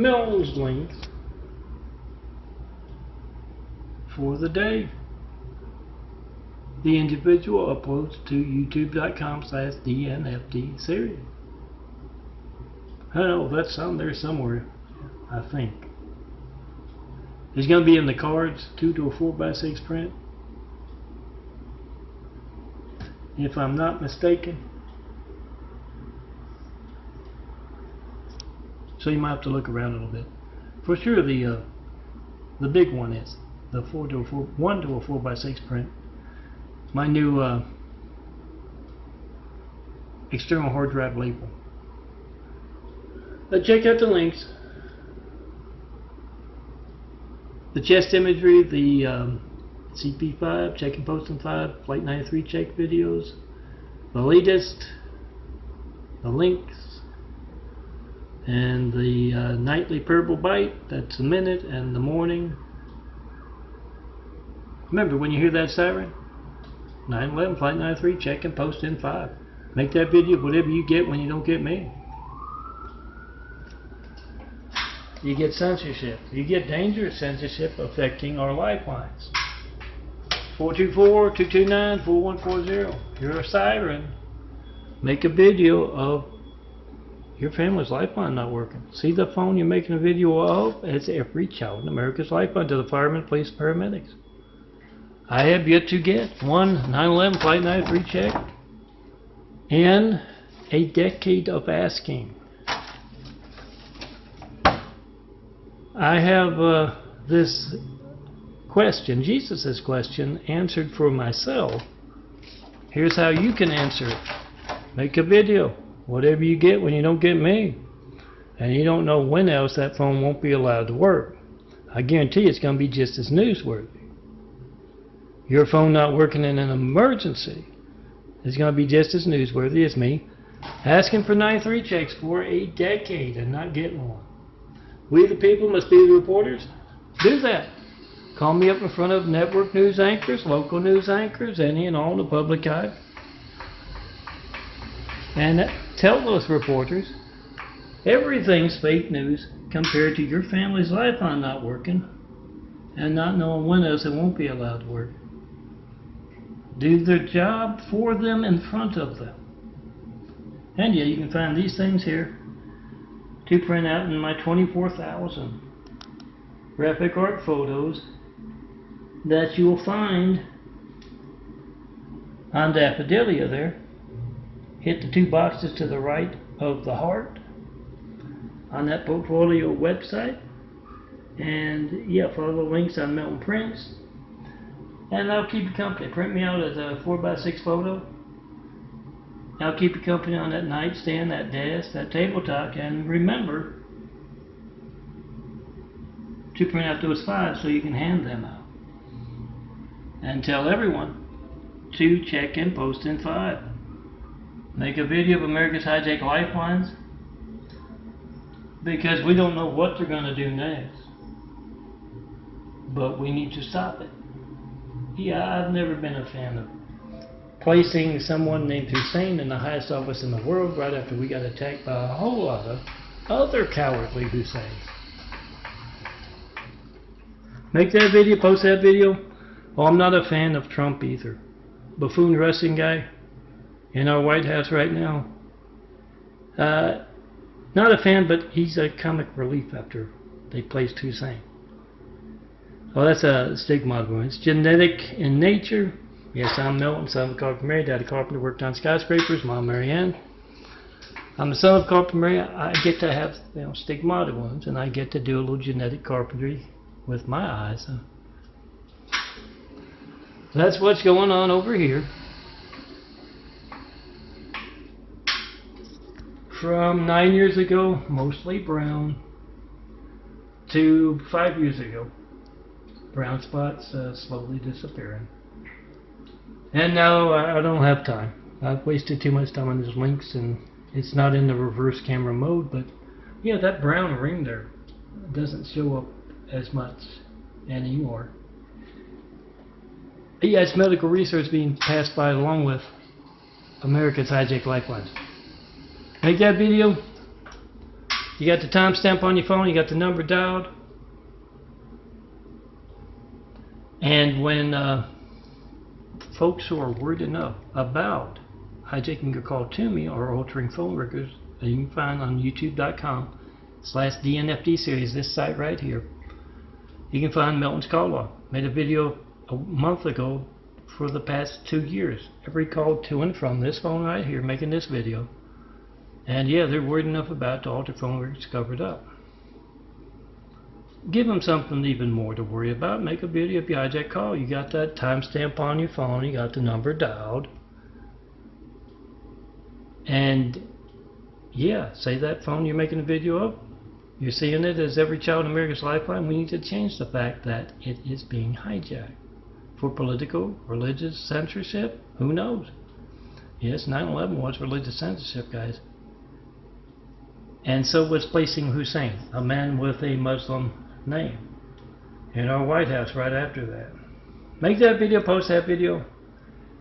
Milton's links for the day. The individual uploads to youtube.com/DNFD series. I don't know, that's on there somewhere, I think. It's going to be in the cards, 2 to a 4x6 print, if I'm not mistaken. So you might have to look around a little bit. For sure, the big one is the 1 to a 4x6 print. My new external hard drive label. Check out the links. The chest imagery, the CP5, Check and Post in 5, Flight 93 check videos, the latest, the links, and the nightly purple bite, that's a minute, and the morning. Remember, when you hear that siren, 911, Flight 93, Check and Post in 5. Make that video whatever you get when you don't get me. You get censorship. You get dangerous censorship affecting our lifelines. 424-229-4140. You're a siren. Make a video of your family's lifeline not working. See the phone you're making a video of? It's every child in America's lifeline to the firemen, police, paramedics. I have yet to get one 911 Flight 93 check in a decade of asking. I have this question, Jesus' question, answered for myself. Here's how you can answer it. Make a video. Whatever you get when you don't get me. And you don't know when else that phone won't be allowed to work. I guarantee it's going to be just as newsworthy. Your phone not working in an emergency is going to be just as newsworthy as me asking for 93 checks for a decade and not getting one. We the people must be the reporters. Do that. Call me up in front of network news anchors, local news anchors, any and all in the public eye. And tell those reporters everything's fake news compared to your family's lifeline not working and not knowing when else it won't be allowed to work. Do their job for them in front of them. And yeah, you can find these things here to print out in my 24,000 graphic art photos that you'll find on Daffodilia there. Hit the 2 boxes to the right of the heart on that portfolio website. And yeah, follow the links on Milton Prints. And I'll keep you company. Print me out as a 4x6 photo. I'll keep you company on that nightstand, that desk, that tabletop, and remember to print out those 5 so you can hand them out. And tell everyone to check and post in 5. Make a video of America's hijacked lifelines because we don't know what they're going to do next. But we need to stop it. Yeah, I've never been a fan of placing someone named Hussein in the highest office in the world right after we got attacked by a whole lot of other cowardly Husseins. Make that video, post that video. Oh, I'm not a fan of Trump either. Buffoon wrestling guy in our White House right now. Not a fan, but he's a comic relief after they placed Hussein. Oh, that's a stigma. It's genetic in nature. Yes, I'm Milton, son of a carpenter, Mary. Dad, a carpenter, worked on skyscrapers. Mom, Mary Ann. I'm the son of a carpenter, Mary. I get to have stigmata wounds, and I get to do a little genetic carpentry with my eyes. So that's what's going on over here. From 9 years ago, mostly brown, to 5 years ago, brown spots slowly disappearing. And now I don't have time. I've wasted too much time on these links, and it's not in the reverse camera mode, but yeah, that brown ring there doesn't show up as much anymore. Yeah, it's medical research being passed by along with America's hijacked lifelines. Make that video, You got the timestamp on your phone, you got the number dialed. And when folks who are worried enough about hijacking your call to me or altering phone records that you can find on youtube.com/DNFD series, this site right here, you can find Melton's call log. Made a video a month ago for the past 2 years. Every call to and from this phone right here, making this video. And yeah, they're worried enough about to alter phone records covered up. Give them something even more to worry about. Make a video of your hijack call. You got that timestamp on your phone. You got the number dialed. And yeah, say that phone you're making a video of, you're seeing it as every child in America's lifeline. We need to change the fact that it is being hijacked for political, religious censorship. Who knows? Yes, 9/11 was religious censorship, guys. And so was placing Hussein, a man with a Muslim name, in our White House right after that. Make that video, post that video,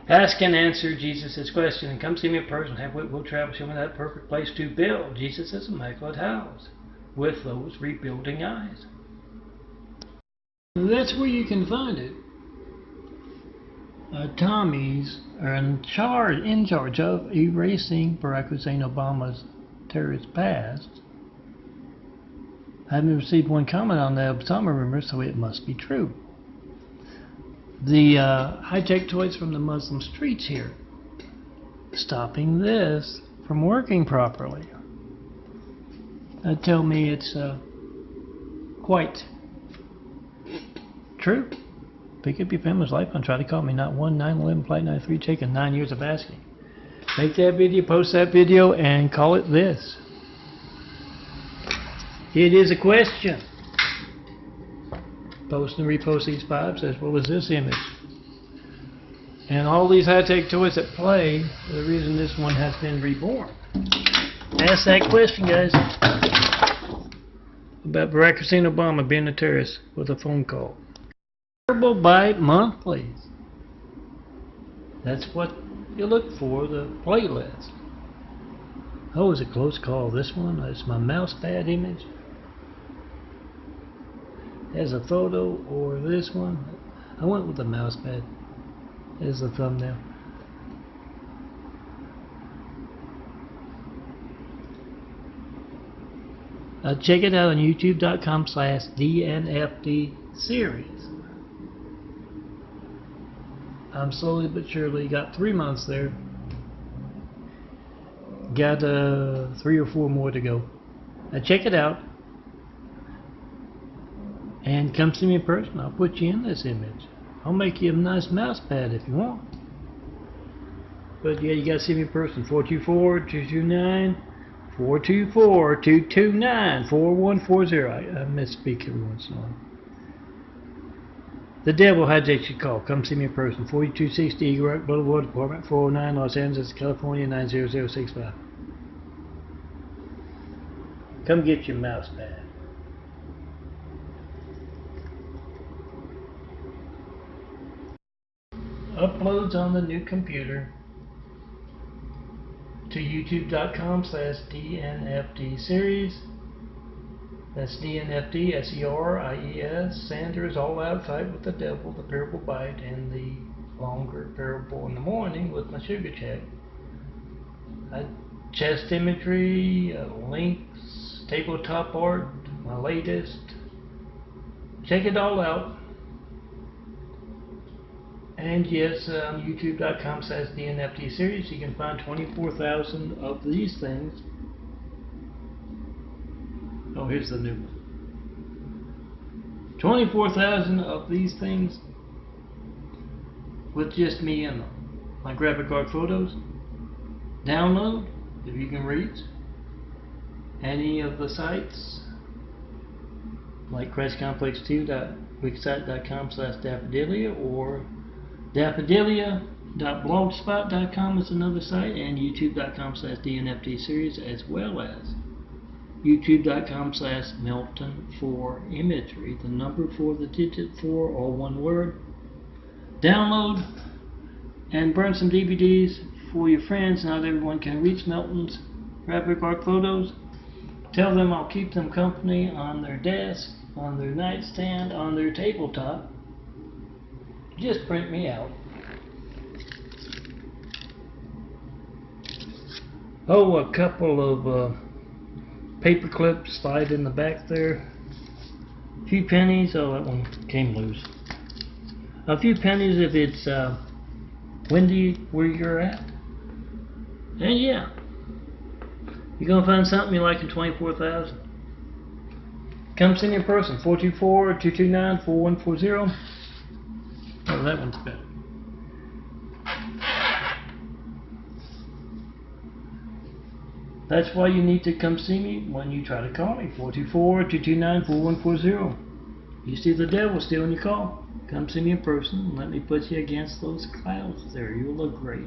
ask and answer Jesus' question, and come see me in person. We'll travel, show me that perfect place to build Jesus' immaculate house with those rebuilding eyes. That's where you can find it. Tommies are in charge of erasing Barack Hussein Obama's terrorist past. I haven't received one comment on the Osama rumor, so it must be true. The high-tech toys from the Muslim streets here, stopping this from working properly. Tell me it's quite true. Pick up your family's life and try to call me. Not 1-911 Flight 93, taking 9 years of asking. Make that video, post that video, and call it this. It is a question. Post and repost these 5 says, what was this image? And all these high-tech toys that play, the reason this one has been reborn. Ask that question, guys, about Barack Hussein Obama being a terrorist with a phone call. Terrible Bite Monthlies. That's what you look for, the playlist. Oh, it's a close call. This one, that's my mouse pad image. There's a photo, or this one. I went with the mouse pad. There's the thumbnail. Check it out on youtube.com/DNFD series. I'm slowly but surely, got 3 months there. Got 3 or 4 more to go. Check it out. And come see me in person. I'll put you in this image. I'll make you a nice mouse pad if you want. But yeah, you gotta see me in person. 424-229-424-229-4140. I misspeak every once in a while. The devil hijacks your call. Come see me in person. 4260 Eagle Rock Boulevard, Apartment 409, Los Angeles, California, 90065. Come get your mouse pad. Uploads on the new computer to youtube.com/DNFD series. That's DNFD, SERIES, Sanders, All Out, Fight with the Devil, The Parable Bite, and the longer parable in the morning with my sugar check. Chest imagery, links, tabletop art, my latest. Check it all out. And yes, on youtube.com/DNFD series, you can find 24,000 of these things. Oh, here's the new one. 24,000 of these things with just me in them. My graphic art photos. Download, if you can reach, any of the sites, like ChristComplex2.wixsite.com/Daffodilia, or Daffodilia.blogspot.com is another site, and youtube.com/DNFD series, as well as youtube.com/Melton4imagery, the number 4, the digit 4, all one word. Download and burn some DVDs for your friends. Not everyone can reach Melton's graphic art photos. Tell them I'll keep them company on their desk, on their nightstand, on their tabletop. Just print me out. Oh, a couple of paper clips slide in the back there. A few pennies. Oh, that one came loose. A few pennies if it's windy where you're at. And yeah, you're gonna find something you like in 24,000. Come see me in person. 424-229-4140. Oh, that one's better. That's why you need to come see me when you try to call me. 424-229-4140. You see the devil still when you call. Come see me in person and let me put you against those clouds there. You'll look great.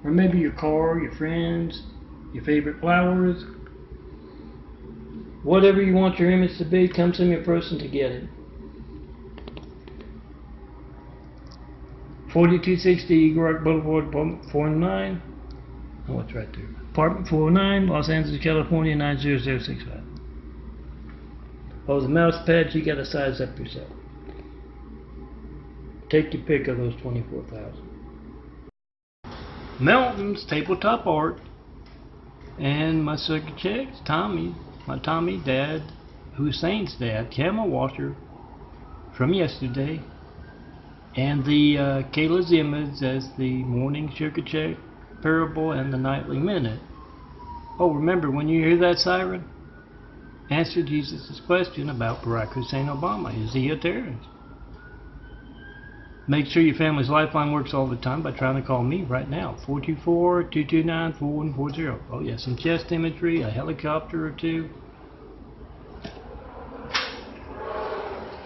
Or maybe your car, your friends, your favorite flowers. Whatever you want your image to be, come see me in person to get it. 4260 Eagle Rock Boulevard, apartment 409. Oh, it's right there. Apartment 409, Los Angeles, California, 90065. Oh, the mouse pads, you gotta size up yourself. Take your pick of those 24,000. Mountains, tabletop art, and my circuit checks, Tommy, my Tommy dad, Hussein's dad, camel washer from yesterday, and the Kayla's image as the morning circuit check, parable, and the nightly minute. Oh, remember, when you hear that siren, answer Jesus' question about Barack Hussein Obama. Is he a terrorist? Make sure your family's lifeline works all the time by trying to call me right now. 424-229-4140. Oh yeah, some chest imagery, a helicopter or two.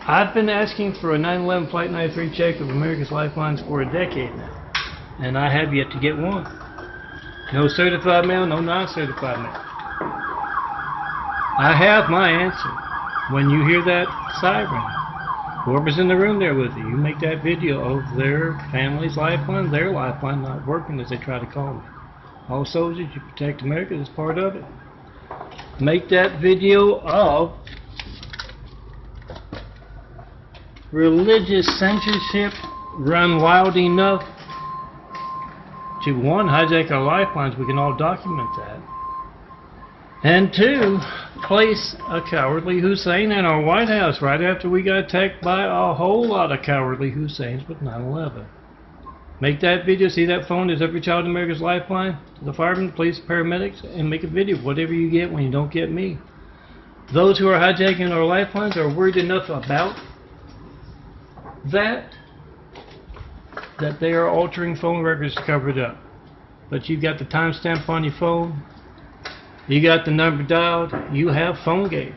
I've been asking for a 9/11 Flight 93 check of America's Lifelines for a decade now, and I have yet to get one. No certified mail, no non-certified mail. I have my answer. When you hear that siren, whoever's in the room there with you, you make that video of their family's lifeline, their lifeline not working as they try to call me. All soldiers, you protect America, is part of it. Make that video of religious censorship run wild enough to, one, hijack our lifelines. We can all document that. And two, place a cowardly Hussein in our White House right after we got attacked by a whole lot of cowardly Husseins with 9/11. Make that video. See that phone? There's every child in America's lifeline. To the firemen, police, paramedics, and make a video of whatever you get when you don't get me. Those who are hijacking our lifelines are worried enough about that they are altering phone records to cover it up. But you've got the timestamp on your phone. You got the number dialed. You have phone game.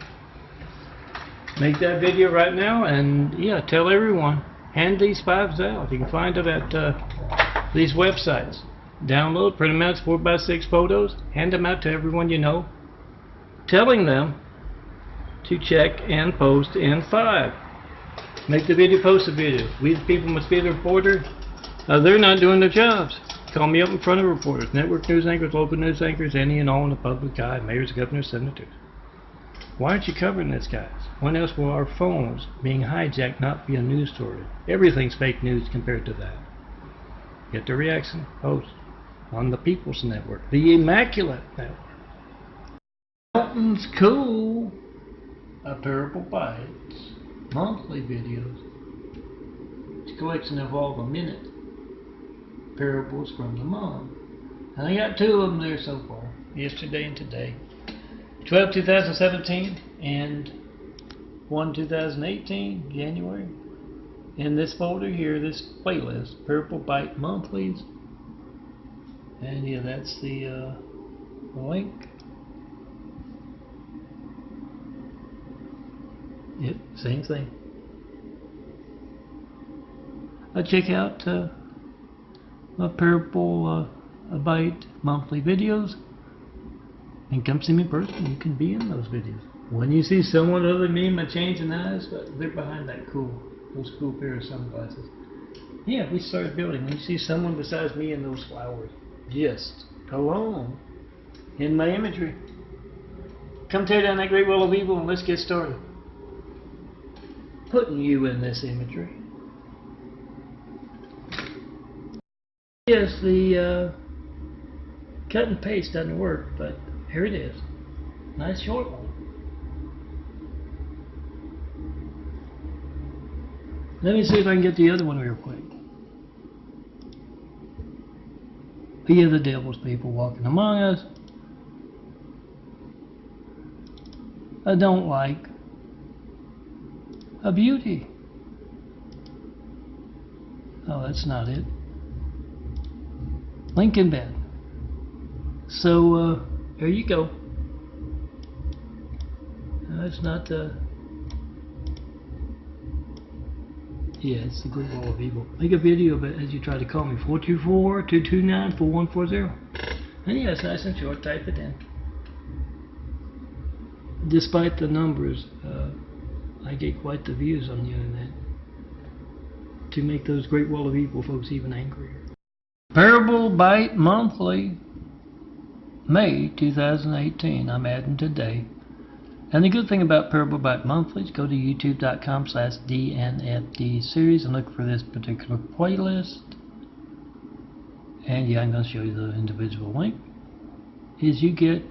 Make that video right now and yeah, tell everyone. Hand these fives out. You can find them at these websites. Download, print them out, 4x6 photos. Hand them out to everyone you know. Telling them to check and post in 5. Make the video, post the video. We the people must be the reporter. They're not doing their jobs. Call me up in front of reporters, network news anchors, local news anchors, any and all in the public eye, mayors, governors, senators. Why aren't you covering this, guys? When else will our phones being hijacked not be a news story? Everything's fake news compared to that. Get the reaction, post on the People's Network, the Immaculate Network. Mountains Cool, a Parable Bites, monthly videos. This collection involves a minute parables from the month. And I got 2 of them there so far, yesterday and today. 12/2017 and 1/2018, January. In this folder here, this playlist, Purple Bite Monthlies. And yeah, that's the link. Yep, same thing. Check out Purple Bite monthly videos and come see me in person. You can be in those videos. When you see someone other than me in my changing eyes, but they're behind those cool pair of sunglasses. Yeah, we started building. When you see someone besides me in those flowers, just alone in my imagery, Come tear down that great wall of evil and let's get started. Putting you in this imagery. Yes, the cut and paste doesn't work, but here it is. Nice short one. Let me see if I can get the other one real quick. Be of the devil's people walking among us. I don't like a beauty. Oh, that's not it. Link in bed. So, there you go. That's not the... Yeah, it's the Great Wall of Evil. Make a video of it as you try to call me. 424-229-4140. And yeah, it's nice and short. Type it in. Despite the numbers, I get quite the views on the internet. To make those Great Wall of Evil folks even angrier. Parable Bite Monthly, May 2018. I'm adding today. And the good thing about Parable Bite Monthly is go to youtube.com/DNFD series and look for this particular playlist. And yeah, I'm going to show you the individual link. Is you get,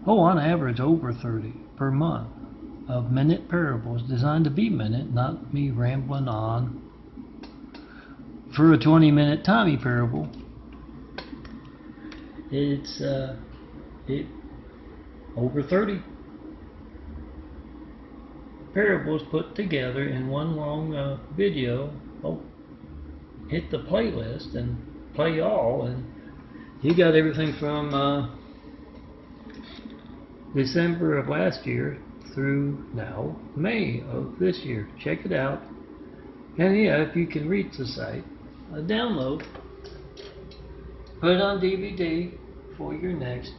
on average, over 30 per month of minute parables designed to be minute, not me rambling on. For a 20-minute Tommy parable, it's over 30 parables put together in one long video. Hit the playlist and play all, and you got everything from December of last year through now May of this year. Check it out. And yeah, if you can reach the site, download, put it on DVD for your next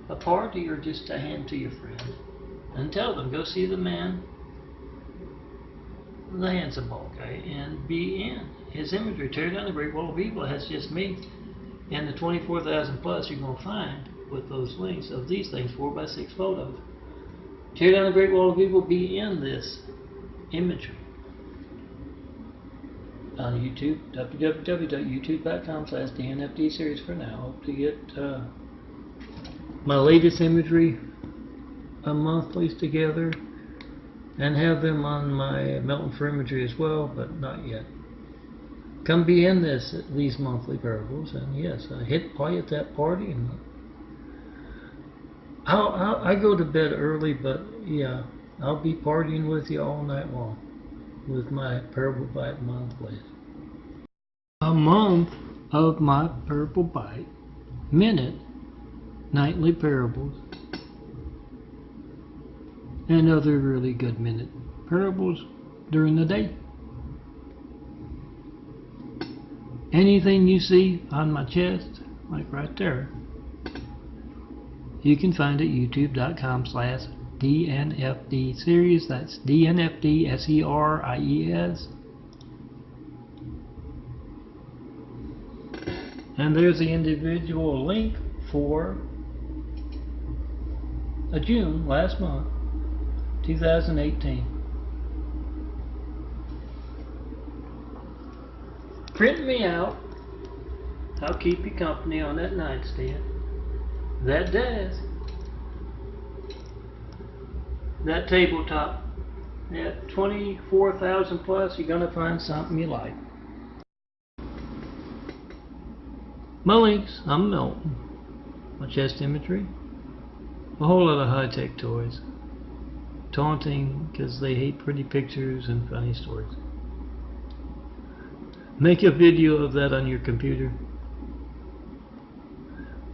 a party or just to hand to your friend, and tell them, go see the man, the handsome bald guy, and be in his imagery. Tear down the Great Wall of Evil. It has just me and the 24,000 plus you're going to find with those links of these things, 4x6 photos. Tear down the Great Wall of Evil. Be in this imagery. On YouTube, www.youtube.com/DNFD series for now. Hope to get my latest imagery monthlies together and have them on my Melton for Imagery as well, but not yet. Come be in these monthly parables, and yes, hit play at that party, and I go to bed early, but yeah, I'll be partying with you all night long with my Parable Bite monthlies. A month of my Parable Bite minute nightly parables and other really good minute parables during the day. Anything you see on my chest, like right there, you can find at youtube.com/DNFD series. That's DNFD SERIES. And there's the individual link for June last month, 2018. Print me out. I'll keep you company on that nightstand, that desk, that tabletop. At 24,000 plus, you're going to find something you like. My links, I'm Melton. My chest imagery, a whole lot of high-tech toys. Taunting because they hate pretty pictures and funny stories. Make a video of that on your computer.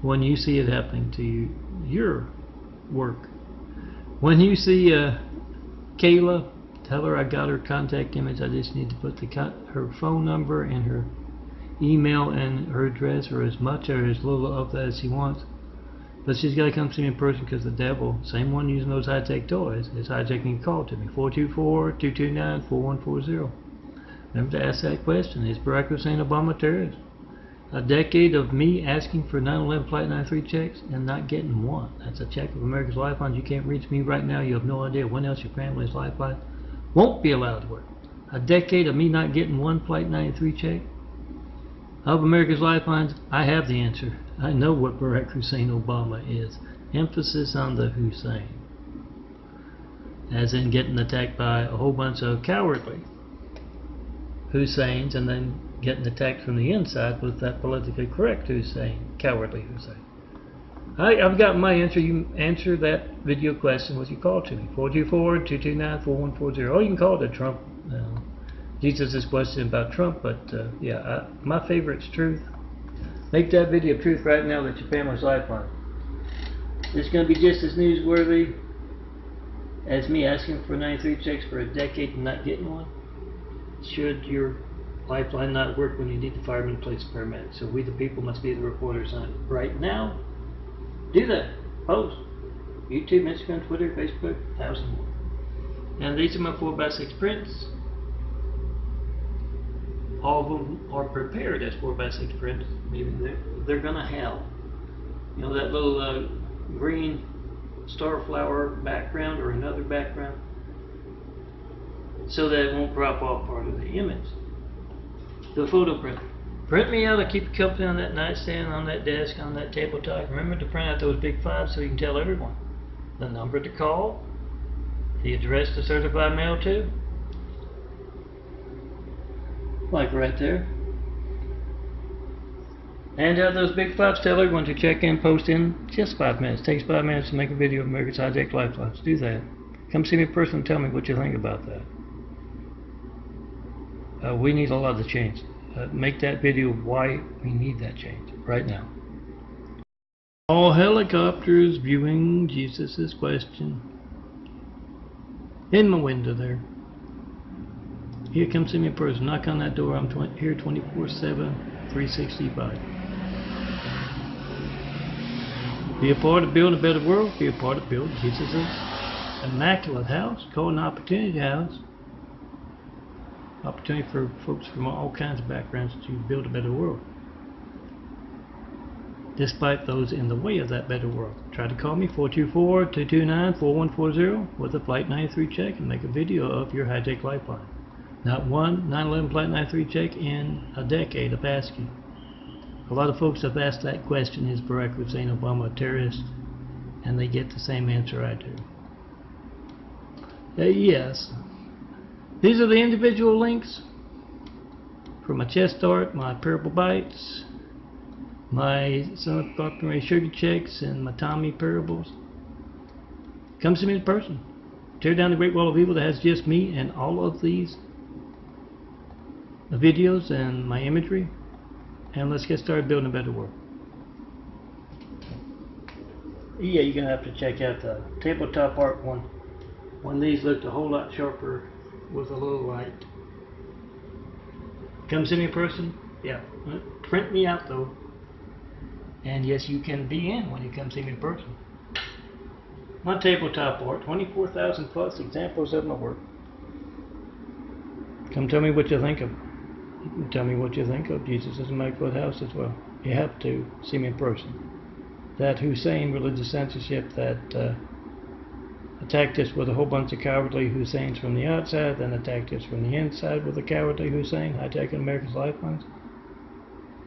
When you see it happening to you, your work. When you see Kayla, tell her I got her contact image. I just need to put her phone number and her email and her address, or as much or as little of that as she wants. But she's got to come see me in person, because the devil, same one using those high-tech toys, is hijacking a call to me. 424-229-4140. Remember to ask that question. Is Barack Hussein Obama a terrorist? A decade of me asking for 9/11 Flight 93 checks and not getting one. That's a check of America's Lifeline. You can't reach me right now. You have no idea when else your family's lifeline won't be allowed to work. A decade of me not getting one Flight 93 check of America's Lifelines. I have the answer. I know what Barack Hussein Obama is. Emphasis on the Hussein. As in getting attacked by a whole bunch of cowardly Husseins and then getting attacked from the inside with that politically correct Hussein, cowardly Hussein. I've got my answer. You answer that video question with your call to me. 424-229-4140. Or you can call it a Trump. Jesus' question about Trump, but yeah, my favorite's truth. Make that video of truth right now that your family's lifeline. It's going to be just as newsworthy as me asking for 93 checks for a decade and not getting one. Should your lifeline not work when you need the fireman, police, paramedics? So we the people must be the reporters on it. Right now, do that. Post. YouTube, Instagram, Twitter, Facebook, 1,000 more. And these are my 4x6 prints. All of them are prepared as 4x6 prints. Maybe they're gonna have, you know, that little green star flower background or another background, so that it won't crop off part of the image. The photo print. Print me out. I keep it company on that nightstand, on that desk, on that tabletop. Remember to print out those big 5 so you can tell everyone the number to call, the address to certify mail to. Like right there. And have those big 5s. Tell everyone to check in, post in just 5 minutes. It takes 5 minutes to make a video of America's Hijacked Lifelines. Do that. Come see me in person and tell me what you think about that. We need a lot of change. Make that video why we need that change right now. All helicopters viewing Jesus' question. In my window there. Here, come see me in person. Knock on that door. I'm here 24/7, 365. Be a part of building a better world. Be a part of building Jesus' immaculate house, called an opportunity house. Opportunity for folks from all kinds of backgrounds to build a better world, despite those in the way of that better world. Try to call me 424-229-4140 with a Flight 93 check and make a video of your hijacked lifeline. Not one 9/11 Flight 93 check in a decade of asking. A lot of folks have asked that question: is Barack Hussein Obama a terrorist? And they get the same answer I do. Yes. These are the individual links for my chest art, my Parable Bites, my Son of Buckner Sugar Checks, and my Tommy Parables. Come see me in person. Tear down the Great Wall of Evil that has just me and all of these videos and my imagery, and let's get started building a better world. Yeah, you're going to have to check out the tabletop art one. One of these looked a whole lot sharper with a little light. Come see me in person. Yeah, print me out though. And yes, you can be in when you come see me in person. My tabletop art, 24,000 plus examples of my work. Come tell me what you think of. Tell me what you think of Jesus' Immaculate House as well. You have to see me in person. That Hussein religious censorship that attacked us with a whole bunch of cowardly Husseins from the outside, then attacked us from the inside with a cowardly Hussein hijacking America's lifelines.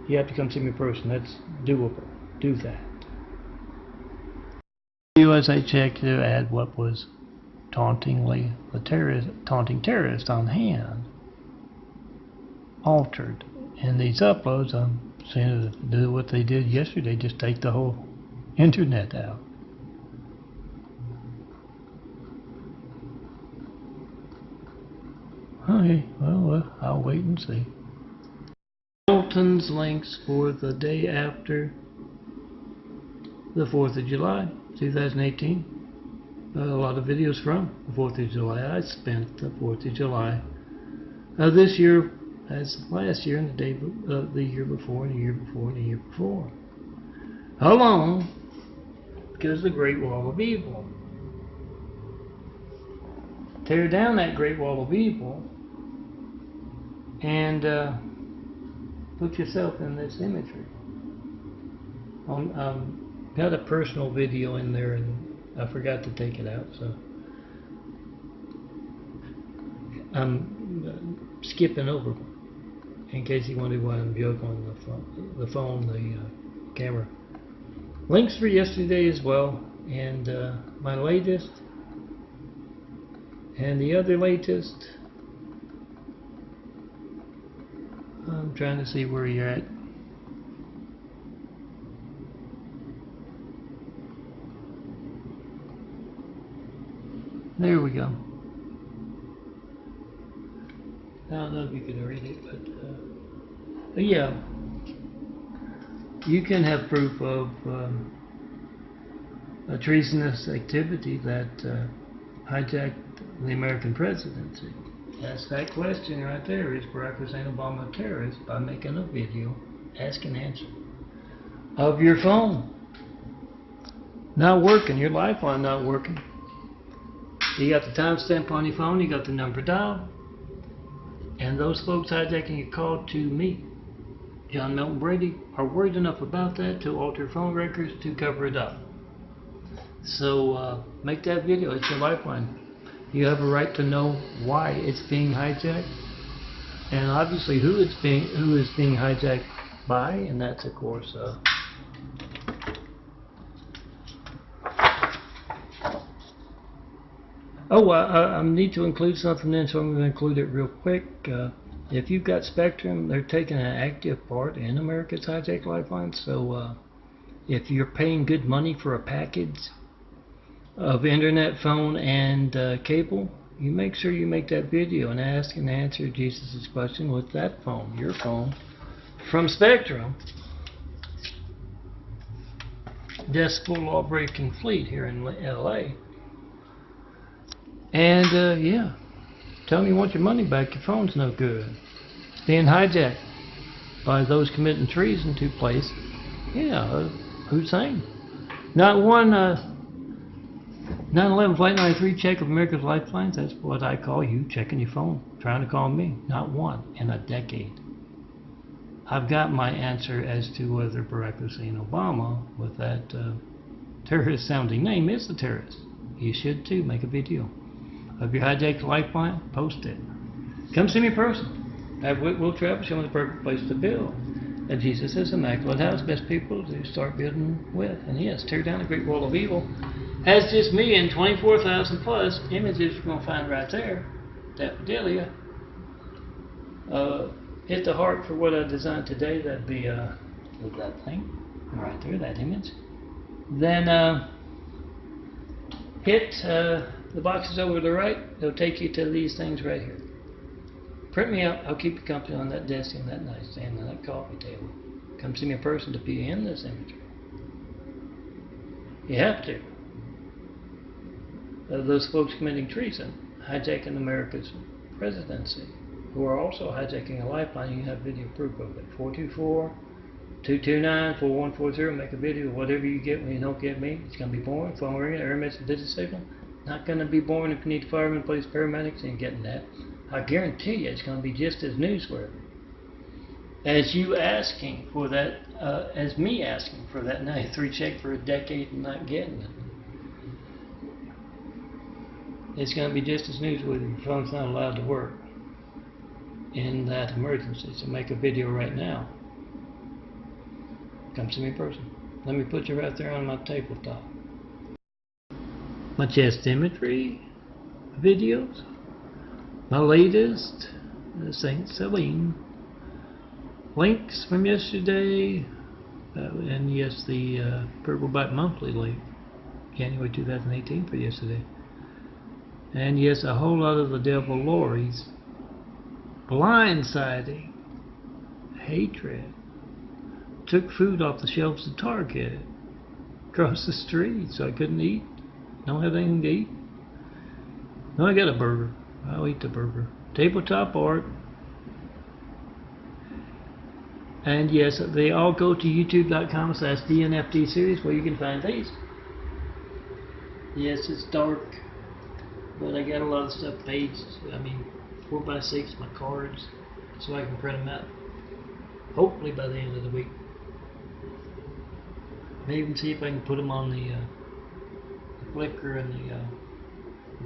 You have to come see me in person. That's doable. Do that. USA checked to add what was taunting terrorist on hand. Altered. In these uploads, I'm saying to do what they did yesterday, just take the whole internet out. Okay, well, I'll wait and see. Bolton's links for the day after the 4th of July, 2018. A lot of videos from the 4th of July. I spent the 4th of July this year as last year and the year before and the year before and the year before. How long? Because the Great Wall of Evil. Tear down that Great Wall of Evil and Put yourself in this imagery. Got a personal video in there, and I forgot to take it out, so I'm skipping over in case you wondered why I'm juggling the camera. Links for yesterday as well, and my latest, and the other latest. I'm trying to see where you're at. There we go. I don't know if you can read it, but yeah, you can have proof of a treasonous activity that hijacked the American presidency. Ask that question right there. Is Barack Hussein Obama a terrorist? By making a video, ask and answer of your phone not working, your lifeline not working. You got the timestamp on your phone, you got the number dialed, and those folks hijacking your call to me, John Milton Brady, are worried enough about that to alter phone records to cover it up. So make that video. It's your lifeline. You have a right to know why it's being hijacked, and obviously who is being hijacked by, and that's of course I need to include something in, so I'm going to include it real quick. If you've got Spectrum, they're taking an active part in America's hijacked lifeline. So if you're paying good money for a package of internet, phone, and cable, you make sure you make that video and ask and answer Jesus' question with that phone, your phone, from Spectrum. Decibel law-breaking fleet here in LA. And yeah, tell me you want your money back. Your phone's no good. It's being hijacked by those committing treason to place, Hussein. Not one 9/11 Flight 93 check of America's lifelines. That's what I call you checking your phone, trying to call me. Not one in a decade. I've got my answer as to whether Barack Hussein Obama, with that terrorist-sounding name, is a terrorist. You should too. Make a video of your hijacked lifeline, post it. Come see me in person. Have Whitwell Travel show me the perfect place to build. And Jesus is immaculate house, best people to start building with. And yes, tear down the great wall of evil. As just me and 24,000 plus images you're going to find right there. Daffodilia. Hit the heart for what I designed today. That'd be that thing right there, that image. Then hit the boxes over to the right. They'll take you to these things right here. Print me out. I'll keep you company on that desk and that nightstand and that coffee table. Come see me in person to be in this imagery. You have to. Those folks committing treason, hijacking America's presidency, who are also hijacking a lifeline, you have video proof of it. 424-229-4140. Make a video of whatever you get when you don't get me. It's going to be boring. Phone ringing, error message, digit signal. Not going to be boring if you need firemen, police, paramedics. You ain't getting that. I guarantee you it's going to be just as newsworthy as you asking for that, as me asking for that 93 check for a decade and not getting it. It's going to be just as newsworthy if your phone's not allowed to work in that emergency. So make a video right now. Come see me in person. Let me put you right there on my tabletop. My chest imagery videos. My latest, St. Celine. Links from yesterday. And yes, the Purple Bite Monthly link. January 2018 for yesterday. And yes, a whole lot of the devil lorries. Blindsiding. Hatred. Took food off the shelves at Target. Across the street, so I couldn't eat. Don't have anything to eat. No, I got a burger. I'll eat the burger. Tabletop art. And yes, they all go to youtube.com/DNFD series where you can find these. Yes, it's dark, but I got a lot of stuff paged. 4x6, my cards, so I can print them out. hopefully by the end of the week. Maybe even see if I can put them on the Flickr and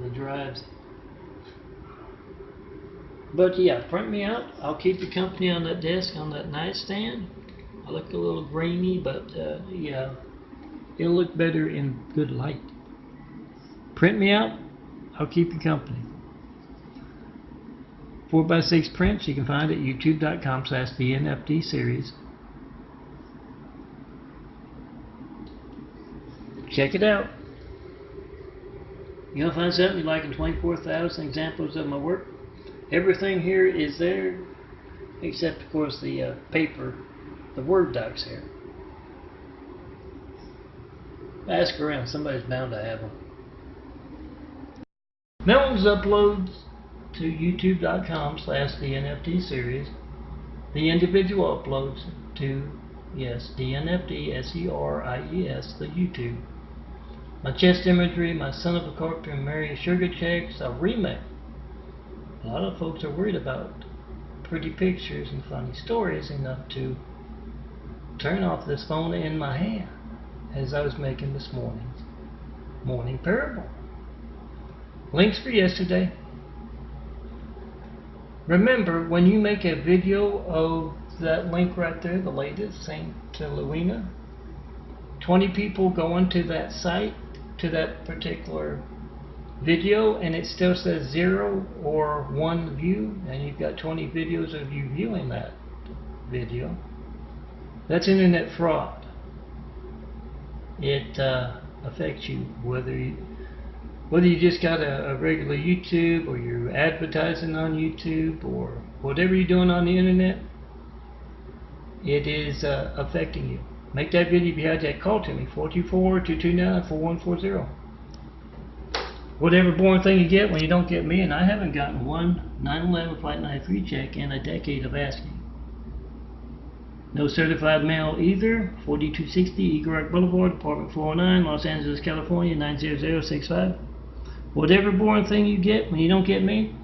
the drives. But yeah, print me out. I'll keep you company on that desk, on that nightstand. I look a little grainy, but yeah, it'll look better in good light. Print me out. I'll keep you company. 4x6 prints you can find at youtube.com/DNFD series. Check it out. You'll find something you like in 24,000 examples of my work. Everything here is there, except of course the paper, the Word docs here. Ask around, somebody's bound to have them. Melton's uploads to youtube.com/DNFD series. The individual uploads to, yes, DNFD SERIES, the YouTube. My chest imagery, my Son of a Carpenter and Mary Sugar Checks, a remake. A lot of folks are worried about pretty pictures and funny stories enough to turn off this phone in my hand as I was making this morning's morning parable. Links for yesterday. Remember, when you make a video of that link right there, the latest, St. Louina, 20 people go into that site, to that particular video, and it still says 0 or 1 view, and you've got 20 videos of you viewing that video. That's internet fraud. It affects you whether you just got a regular YouTube, or you're advertising on YouTube, or whatever you're doing on the internet. It is affecting you. Make that video if you had that. Call to me, 424-229-4140. Whatever boring thing you get when you don't get me, and I haven't gotten one 9/11 Flight 93 check in a decade of asking. No certified mail either. 4260 Eagle Rock Boulevard, apartment 409, Los Angeles, California, 90065. Whatever boring thing you get when you don't get me,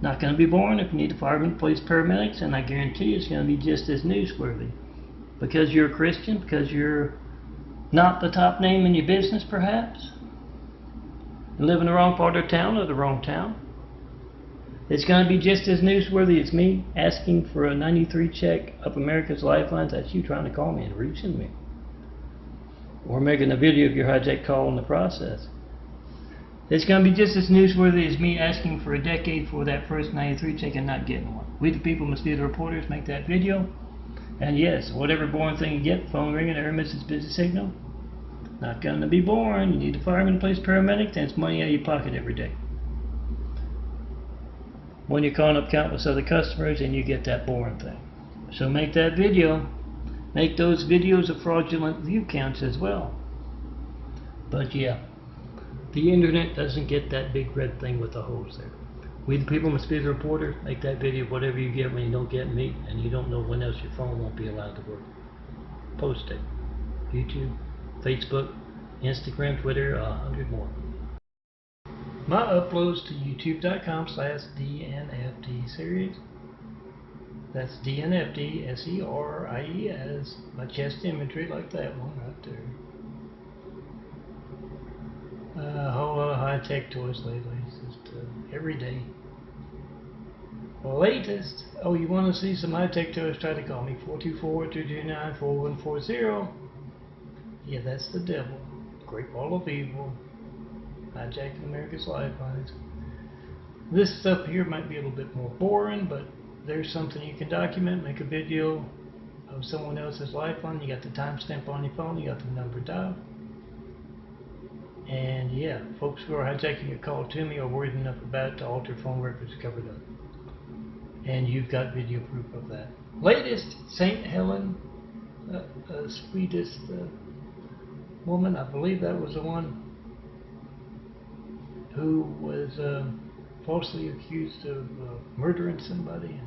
not going to be boring if you need a fireman, police, paramedics, and I guarantee you it's going to be just as newsworthy. Because you're a Christian, because you're not the top name in your business perhaps, and live in the wrong part of town or the wrong town. It's going to be just as newsworthy as me asking for a 93 check of America's Lifelines. That's you trying to call me and reaching me. Or making a video of your hijack call in the process. It's going to be just as newsworthy as me asking for a decade for that first 93 check and not getting one. We the people must be the reporters, make that video. And yes, whatever boring thing you get, phone ringing, error message, busy signal, not going to be boring. You need a fireman, police, paramedic, and it's money out of your pocket every day. When you're calling up countless other customers and you get that boring thing. So make that video. Make those videos of fraudulent view counts as well. But yeah, the internet doesn't get that big red thing with the holes there. We the people must be the reporter. Make that video of whatever you get when you don't get me and you don't know when else your phone won't be allowed to work. Post it. YouTube, Facebook, Instagram, Twitter, 100 more. My uploads to youtube.com/DNFD series. That's DNFD SERIES. My chest imagery like that one right there. A whole lot of high-tech toys lately. It's just every day. Latest. Oh, you want to see some high-tech toys? Try to call me 424-229-4140. Yeah, that's the devil. Great ball of evil. Hijacking America's Lifelines. This stuff here might be a little bit more boring, but there's something you can document. Make a video of someone else's lifeline. You got the timestamp on your phone. You got the number dialed. And yeah, folks who are hijacking a call to me are worried enough about it to alter phone records covered up. And you've got video proof of that. Latest, St. Helen, sweetest woman, I believe that was the one who was falsely accused of murdering somebody.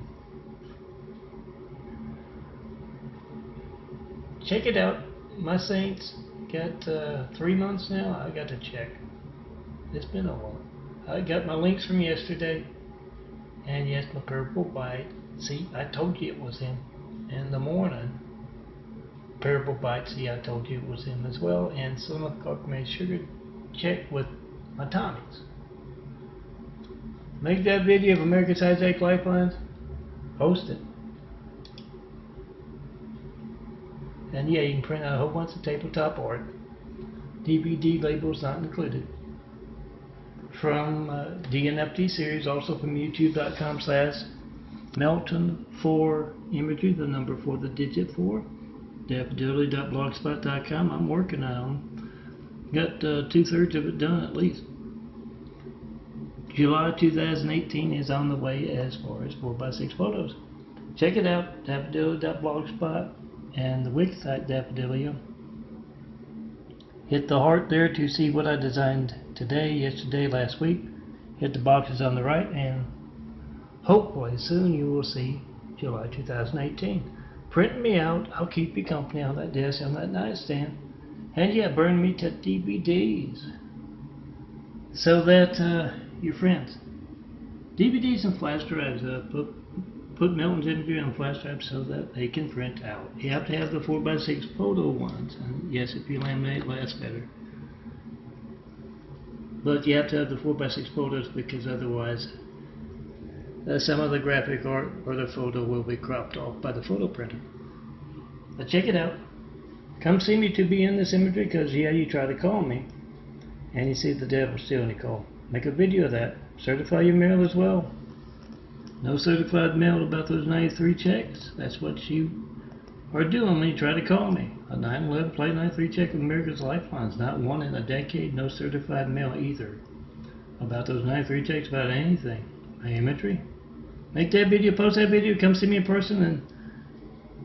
Check it out. My saints got 3 months now. I got to check. It's been a while. I got my links from yesterday. And yes, my purple bite. See, I told you it was him. in the morning. Parable Bites, see, I told you it was him as well, and Slim Cook made sugar check with my Tommies. Make that video of America's Hijack Lifelines, post it. And yeah, you can print out a whole bunch of tabletop art. DVD labels not included. From DNFT series, also from youtube.com/Melton4Imagery, the number 4, the digit 4. Daffodilly.blogspot.com. I'm working on. Got 2/3 of it done at least. July 2018 is on the way as far as 4x6 photos. Check it out, daffodilly.blogspot and the wiki site Daffodillium. Hit the heart there to see what I designed today, yesterday, last week. Hit the boxes on the right, and hopefully soon you will see July 2018. Print me out. I'll keep you company on that desk, on that nightstand. And yeah, burn me to DVDs. So that your friends. DVDs and flash drives, put Melton's imagery on flash drives so that they can print out. You have to have the 4x6 photo ones. And yes, if you laminate, it lasts better. But you have to have the 4x6 photos because otherwise some of the graphic art or the photo will be cropped off by the photo printer. But check it out. Come see me to be in this imagery, because yeah, you try to call me and you see the devil stealing your call. Make a video of that. Certify your mail as well. No certified mail about those 93 checks. That's what you are doing when you try to call me. A 9/11 Plate 93 check with America's Lifelines. Not one in a decade. No certified mail either. About those 93 checks, about anything. My imagery. Make that video, post that video, come see me in person, and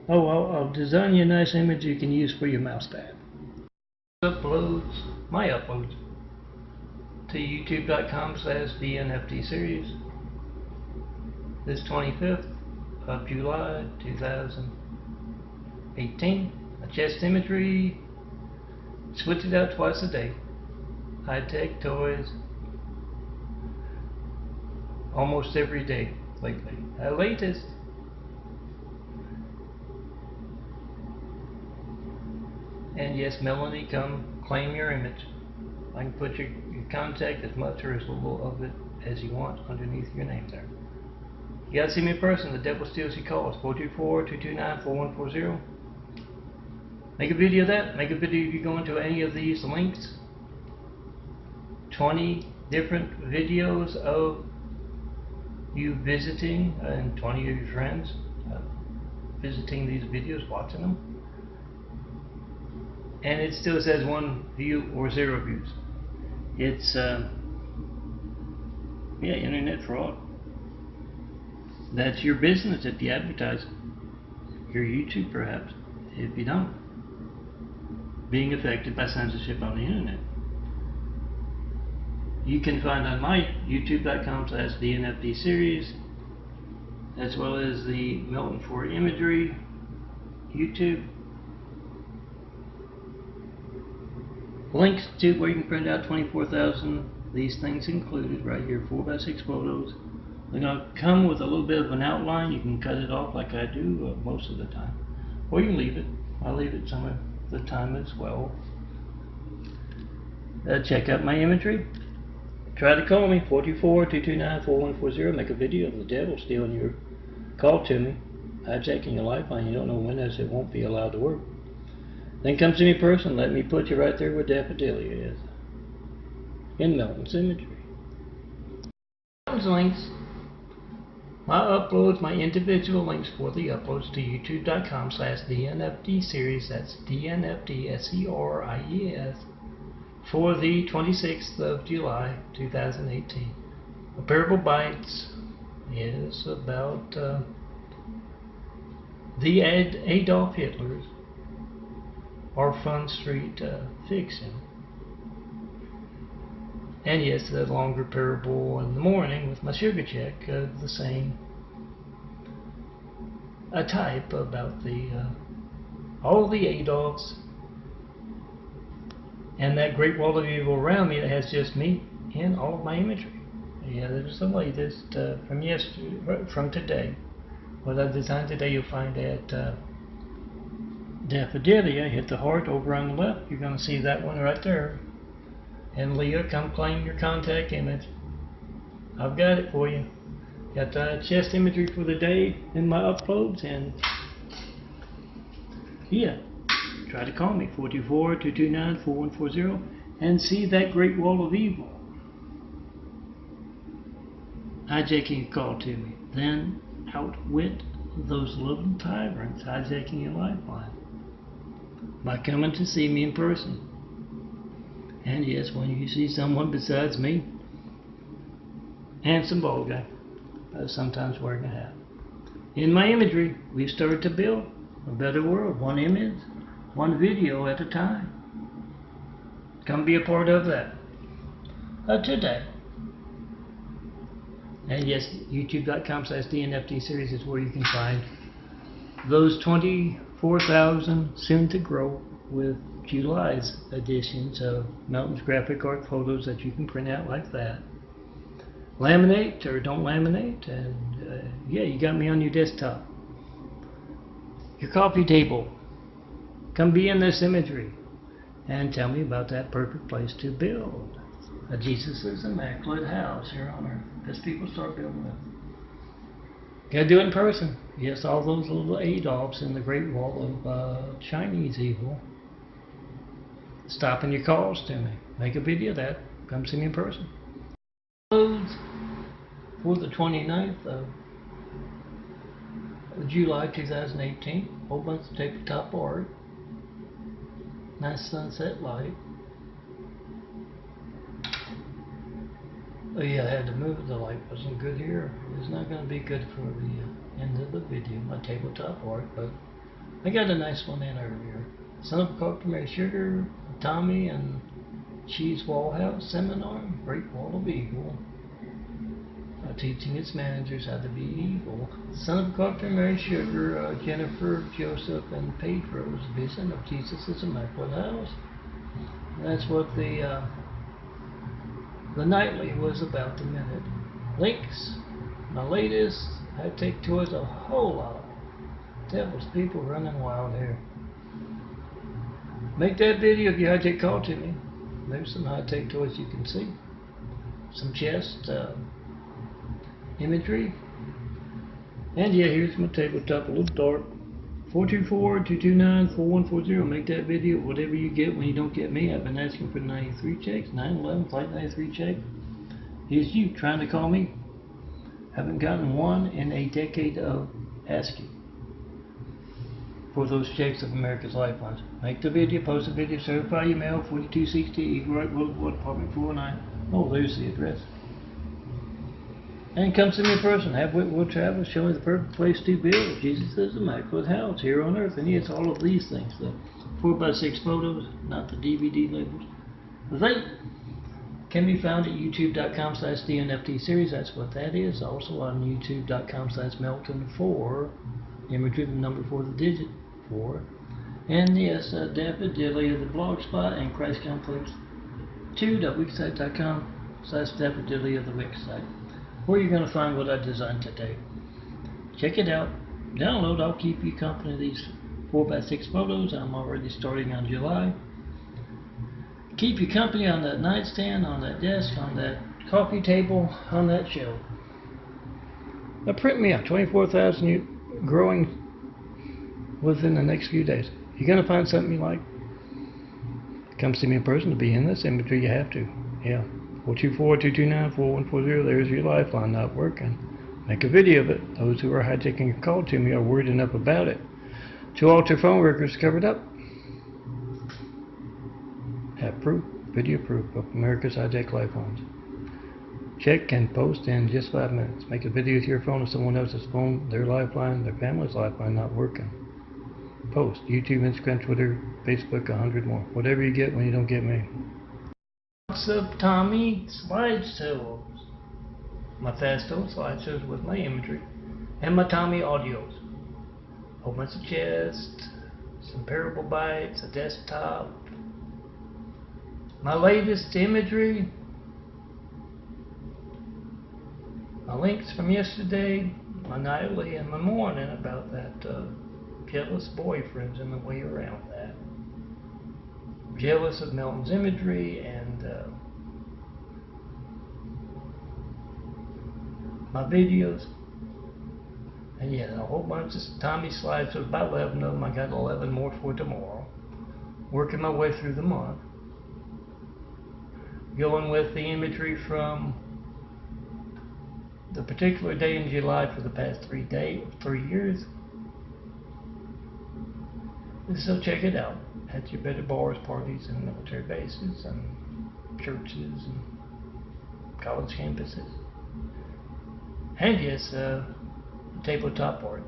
I'll design you a nice image you can use for your mouse pad. My uploads to youtube.com/DNFT series. This 25th of July 2018. A chest imagery. Switch it out twice a day. High-tech toys. Almost every day lately. At latest. And yes, Melanie, come claim your image. I can put your contact, as much or as little of it as you want, underneath your name there. You gotta see me in person. The devil steals your calls. 424-229-4140. Make a video of that. Make a video if you go into any of these links. 20 different videos of you visiting and 20 of your friends visiting these videos, watching them. And it still says 1 view or 0 views. It's yeah, internet fraud. That's your business if you advertise it. Your YouTube perhaps, if you don't. Being affected by censorship on the internet. You can find on my youtube.com/DNFT series, as well as the Melton4Imagery YouTube, links to where you can print out 24,000 these things included right here, 4x6 photos. They're going to come with a little bit of an outline. You can cut it off like I do most of the time, or you can leave it. I'll leave it some of the time as well. Check out my imagery. Try to call me, 424-229-4140. Make a video of the devil stealing your call to me, hijacking your lifeline. You don't know when, as it won't be allowed to work. Then come to me in person. Let me put you right there where Daffodilly is, in Melton's imagery. Melton's links, my uploads, my individual links for the uploads to youtube.com/DNFT series. That's DNFT SERIES. For the 26th of July 2018. A Parable Bites is about the Adolf Hitler's Fun Street fiction. And yes, the longer parable in the morning with my sugar check of the same type about the all the Adolfs. And that great wall of evil around me that has just me in all of my imagery. Yeah, there's the latest from yesterday, from today, What I designed today you'll find at Daffodilia. Hit the heart over on the left. You're going to see that one right there. And Leah, come claim your contact image. I've got it for you. Got the chest imagery for the day in my uploads, and yeah, try to call me 424-229-4140 and see that great wall of evil hijacking a call to me. Then outwit those little tyrants hijacking your lifeline by coming to see me in person. And yes, when you see someone besides me, handsome bald guy, sometimes wearing a hat. In my imagery, we've started to build a better world, one image, one video at a time. Come be a part of that today. And yes, youtube.com/DNFT series is where you can find those 24,000 soon to grow with July's editions of Melton's graphic art photos that you can print out like that. Laminate or don't laminate, and yeah, you got me on your desktop. Your coffee table. Come be in this imagery and tell me about that perfect place to build a Jesus' immaculate house here on earth. As people start building it. Gotta do it in person. Yes, all those little Adolfs in the Great Wall of Chinese evil stopping your calls to me. Make a video of that. Come see me in person. For the 29th of July 2018. Whole bunch of tabletop art. Nice sunset light. Oh yeah, I had to move. The light wasn't good here. It's not going to be good for the end of the video, my tabletop art, but I got a nice one in earlier. Son of a Cook to Mary Sugar, Tommy and Cheese Wallhouse Seminar, Great Wall of Evil, teaching its managers how to be evil. Son of a Cook to Mary Sugar, Jennifer, Joseph, and Pedro's vision of Jesus' immaculate house. That's what the nightly was about the minute. Links, my latest, I take towards a whole lot of devil's people running wild here. Make that video if you hijack call to me. There's some high-tech toys you can see. Some chest imagery. And yeah, here's my tabletop, a little dark. 424-229-4140. Make that video, whatever you get when you don't get me. I've been asking for 93 checks, 911, Flight 93 check. Here's you trying to call me. Haven't gotten one in a decade of asking for those checks of America's Lifelines. Make the video, post the video, certify your mail, 4260 Eagle Rock Boulevard, Apartment 409. Oh, there's the address. And come see me in person. Have Whitworth Travel show me the perfect place to build Jesus' immaculate house here on earth. And yes, all of these things, the 4x6 photos, not the DVD labels. They can be found at youtube.com/DNFT series. That's what that is. Also on youtube.com/Melton4. Imagery, the number 4, the digit 4. And yes, Daffodilia, the blog spot, and Christ Complex 2.wixsite.com/Daffodilia, the wix site, where you're going to find what I designed today. Check it out. Download. I'll keep you company of these 4x6 photos. I'm already starting on July. Keep you company on that nightstand, on that desk, on that coffee table, on that shelf. Now print me out. 24,000 growing within the next few days. You're going to find something you like. Come see me in person. To be in this imagery, you have to. Yeah. 424-229-4140. There's your lifeline not working. Make a video of it. Those who are hijacking a call to me are worried enough about it. 2 altar phone records covered up. Have proof, video proof of America's hijacked lifelines. Check and post in just 5 minutes. Make a video with your phone or someone else's phone, their lifeline, their family's lifeline not working. Post. YouTube, Instagram, Twitter, Facebook, 100 more. Whatever you get when you don't get me. Of Tommy slideshows. My fast old slideshows with my imagery. And my Tommy audios. Whole bunch of chest, some parable bites, a desktop. My latest imagery. My links from yesterday. my nightly and my morning about that jealous boyfriends and the way around that. Jealous of Milton's imagery and my videos. And yeah, a whole bunch of Tommy slides, so about 11 of them. I got 11 more for tomorrow. Working my way through the month. Going with the imagery from the particular day in July for the past 3 years. So check it out at your better bars, parties, and military bases, and churches, and college campuses. And yes, tabletop art.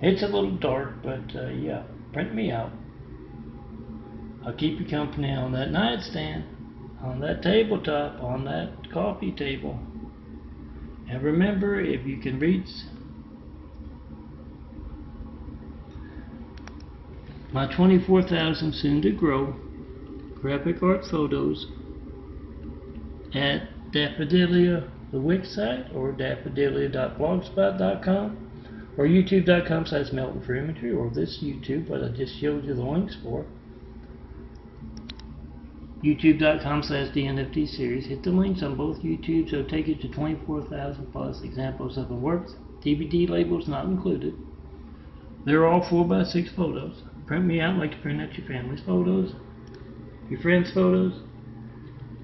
It's a little dark, but yeah, print me out. I'll keep you company on that nightstand, on that tabletop, on that coffee table. And remember, if you can reach my 24,000 soon to grow graphic art photos at Daffodilia, the Wix site, or daffodilia.blogspot.com, or youtube.com/MeltonForImagery, or this YouTube, what I just showed you the links for. youtube.com/DNFD series. Hit the links on both YouTubes, so take you to 24,000 plus examples of the works. DVD labels not included. They're all 4x6 photos. Print me out like to print out your family's photos, your friends' photos.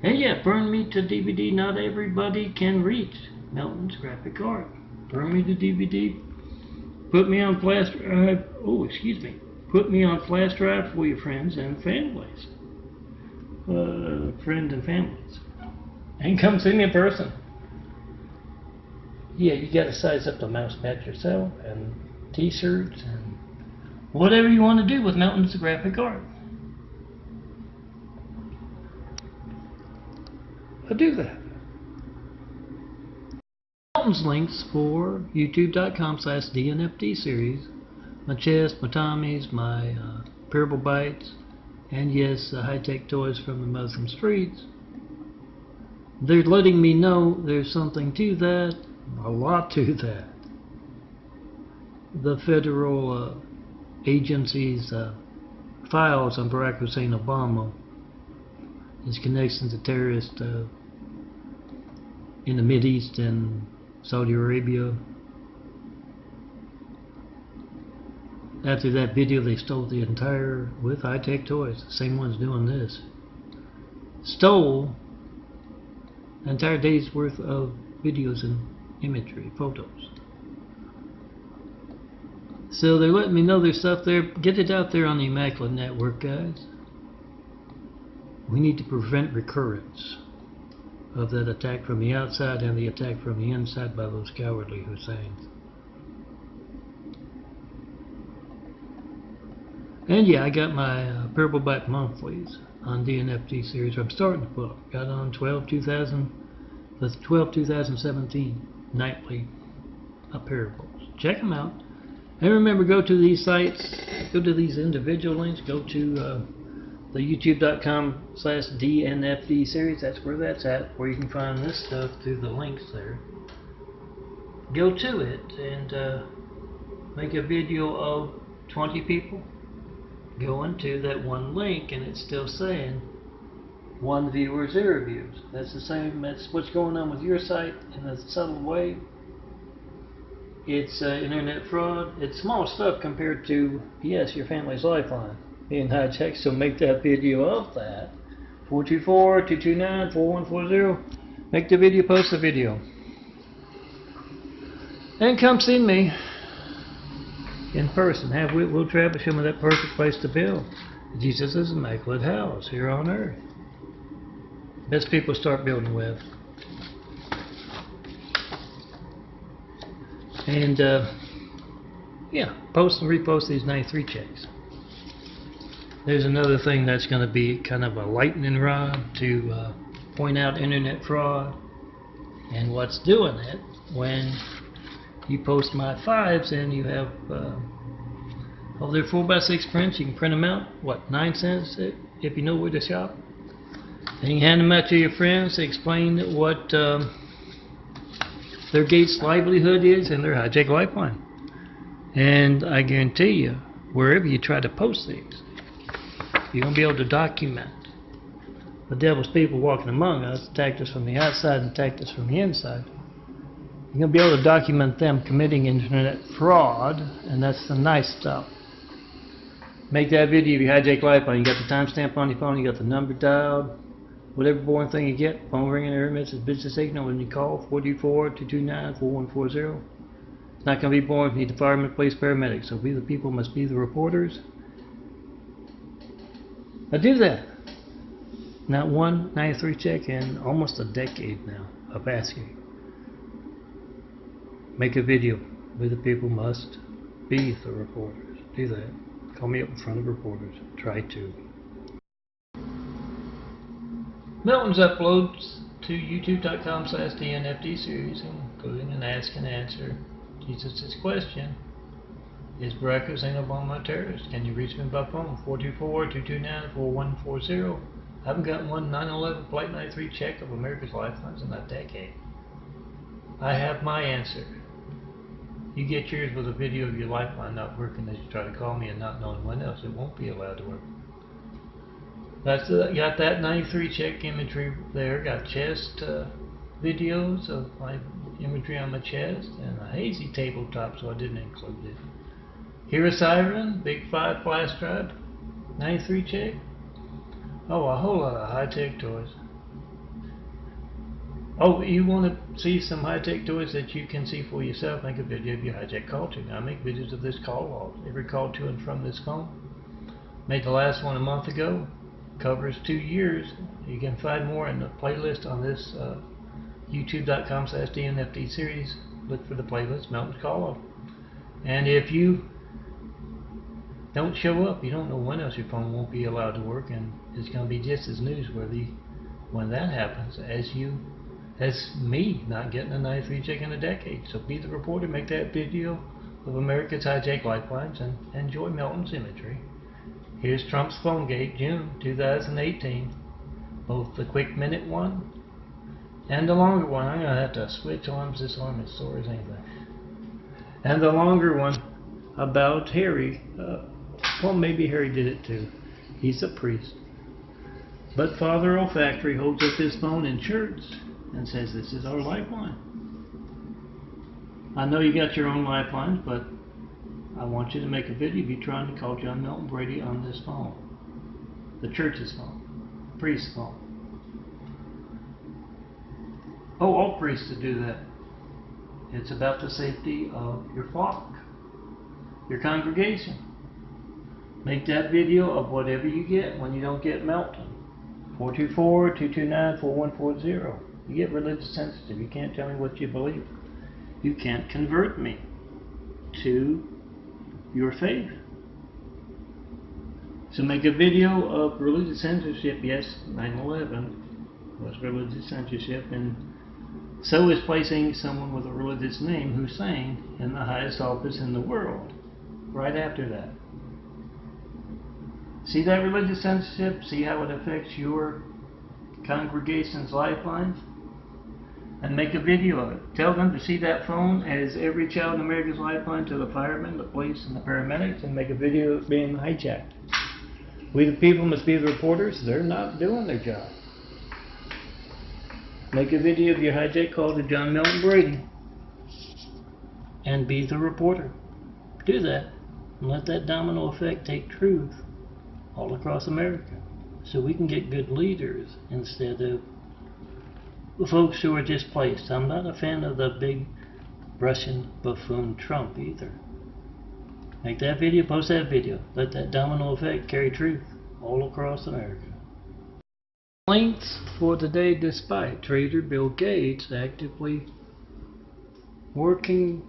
And yeah, burn me to DVD. Not everybody can reach Melton's graphic art. Burn me to DVD. Put me on flash drive. Oh, excuse me. Put me on flash drive for your friends and families. And come see me in person. Yeah, you got to size up the mouse pad yourself, and t-shirts, and whatever you want to do with Melton's graphic art. I'll do that. Melton's links for youtube.com/DNFD series, my chest, my Tommies, my Parable Bites, and yes, high-tech toys from the Muslim streets. They're letting me know there's something to that, a lot to that. The federal agency's files on Barack Hussein Obama, his connections to terrorists in the Mideast and Saudi Arabia. After that video, they stole the entire, with high-tech toys, the same ones doing this, stole an entire day's worth of videos and imagery, photos. So they're letting me know there's stuff there. Get it out there on the Immaculate Network, guys. We need to prevent recurrence of that attack from the outside and the attack from the inside by those cowardly Husseins. And yeah, I got my Parable Bite monthlies on DNFD series. I'm starting to put them. Got on 12/2017 nightly parables. Check them out. And remember, go to these sites, go to these individual links, go to the youtube.com/DNFD series. That's where that's at, where you can find this stuff through the links there. Go to it and make a video of 20 people. Go into that one link and it's still saying 1 viewer, 0 views. That's the same, that's what's going on with your site in a subtle way. It's internet fraud. It's small stuff compared to, yes, your family's lifeline being hijacked. So make that video of that. 424-229-4140. Make the video, post the video. And come see me in person. We'll travel, show me that perfect place to build. Jesus' immaculate house here on earth. Best people to start building with. And yeah, post and repost these 93 checks. There's another thing that's going to be kind of a lightning rod to point out internet fraud and what's doing it. When you post my 5s and you have oh, they're 4x6 prints, you can print them out, what, 9 cents if you know where to shop. Then you hand them out to your friends to explain what their Gates livelihood is and their hijack lifeline. And I guarantee you, wherever you try to post these, you're going to be able to document the devil's people walking among us, attacked us from the outside and attacked us from the inside. You're going to be able to document them committing internet fraud, and that's the nice stuff. Make that video of your hijack lifeline. You got the timestamp on your phone, you got the number dialed, whatever boring thing you get, phone ringing, error message, business signal when you call, 424-229-4140. It's not going to be boring if you need the firemen, police, paramedics. So we the people must be the reporters. Now do that. Not one 93 check in almost a decade now of asking. Make a video. We the people must be the reporters. Do that. Call me up in front of reporters. Try to. Melton's uploads to youtube.com/DNFD series, including an ask and answer Jesus' question. Is Barack Hussein Obama a terrorist? Can you reach me by phone? 424-229-4140. I haven't gotten one 9/11 Flight 93 check of America's lifelines in a decade. I have my answer. You get yours with a video of your lifeline not working as you try to call me and not knowing when else. It won't be allowed to work. Got that 93 check imagery there. Got chest videos of my imagery on my chest and a hazy tabletop, so I didn't include it. Hear a siren, Big 5 flash drive, 93 check. Oh, a whole lot of high-tech toys. Oh, you want to see some high-tech toys that you can see for yourself? Make a video of your hijack call to. Now, I make videos of this call log. Every call to and from this phone. Made the last one a month ago. Covers 2 years. You can find more in the playlist on this youtube.com/DNFD series. Look for the playlist, Melton's Call Off. And if you don't show up, you don't know when else your phone won't be allowed to work, and it's going to be just as newsworthy when that happens as me not getting a 93 check in a decade. So be the reporter, make that video of America's hijack lifelines, and enjoy Melton's imagery. Here's Trump's phone gate, June 2018. Both the quick minute one and the longer one. I'm going to have to switch arms. This arm is sore as anything. And the longer one about Harry. Well, maybe Harry did it too. He's a priest. But Father Olfactory holds up his phone in church and says, this is our lifeline. I know you got your own lifelines, but I want you to make a video of you trying to call John Milton Brady on this phone. The church's phone. Priest's phone. Oh, all priests to do that. It's about the safety of your flock, your congregation. Make that video of whatever you get when you don't get Melton. 424-229-4140. You get religious sensitive. You can't tell me what you believe. You can't convert me to your faith. So make a video of religious censorship. Yes, 9/11 was religious censorship, and so is placing someone with a religious name, Hussein, in the highest office in the world. Right after that. See that religious censorship? See how it affects your congregation's lifelines? And make a video of it. Tell them to see that phone as every child in America's lifeline to the firemen, the police, and the paramedics, and make a video of being hijacked. We the people must be the reporters. They're not doing their job. Make a video of your hijack call to John Milton Brady and be the reporter. Do that and let that domino effect take truth all across America, so we can get good leaders instead of the folks who are displaced. I'm not a fan of the big Russian buffoon Trump either. Make that video, post that video. Let that domino effect carry truth all across America. Complaints for today, despite traitor Bill Gates actively working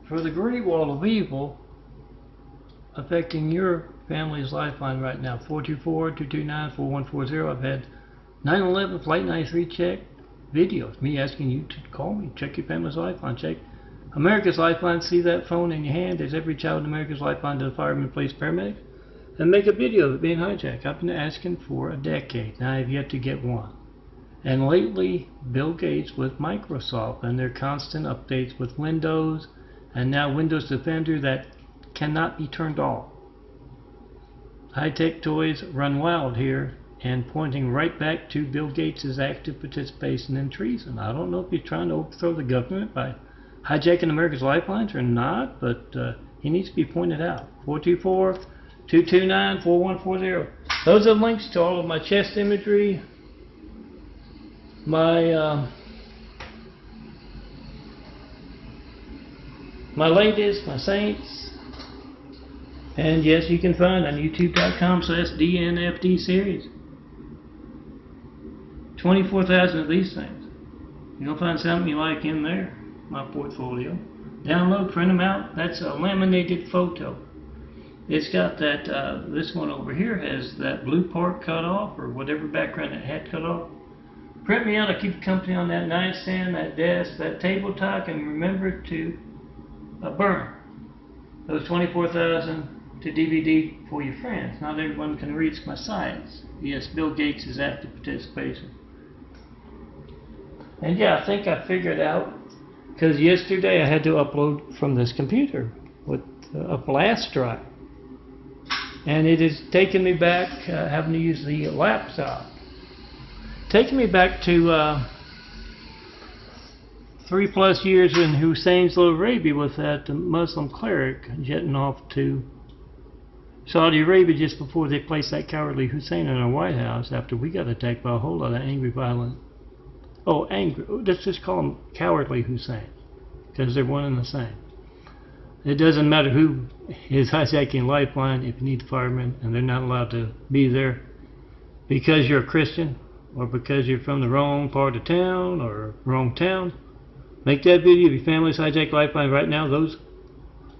for the great wall of evil affecting your family's lifeline right now. 424-229-4140. I've had 9/11 Flight 93 check videos. Me asking you to call me. Check your family's lifeline. Check America's lifeline. See that phone in your hand. There's every child in America's lifeline to the firemen, police, paramedics. And make a video of it being hijacked. I've been asking for a decade. Now I've yet to get one. And lately, Bill Gates with Microsoft and their constant updates with Windows, and now Windows Defender that cannot be turned off. High-tech toys run wild here, and pointing right back to Bill Gates' active participation in treason. I don't know if he's trying to overthrow the government by hijacking America's lifelines or not, but he needs to be pointed out. 424-229-4140. Those are links to all of my chest imagery, my ladies, my saints, and yes, you can find on youtube.com/DNFD series 24,000 of these things. You'll find something you like in there, my portfolio. Download, print them out. That's a laminated photo. It's got that, this one over here has that blue part cut off, or whatever background it had cut off. Print me out. I keep company on that nightstand, that desk, that tabletop, and remember to burn those 24,000 to DVD for your friends. Not everyone can reach my sites. Yes, Bill Gates' active participation. And yeah, I think I figured out, because yesterday I had to upload from this computer with a flash drive. And it has taken me back, having to use the laptop. Taking me back to 3+ years in Hussein's Little Arabia with that Muslim cleric jetting off to Saudi Arabia just before they placed that cowardly Hussein in our White House after we got attacked by a whole lot of angry, violent, let's just call them cowardly Hussein, because they're one and the same. It doesn't matter who is hijacking Lifeline if you need firemen and they're not allowed to be there because you're a Christian or because you're from the wrong part of town or wrong town. Make that video. If your family's hijacked Lifeline right now, those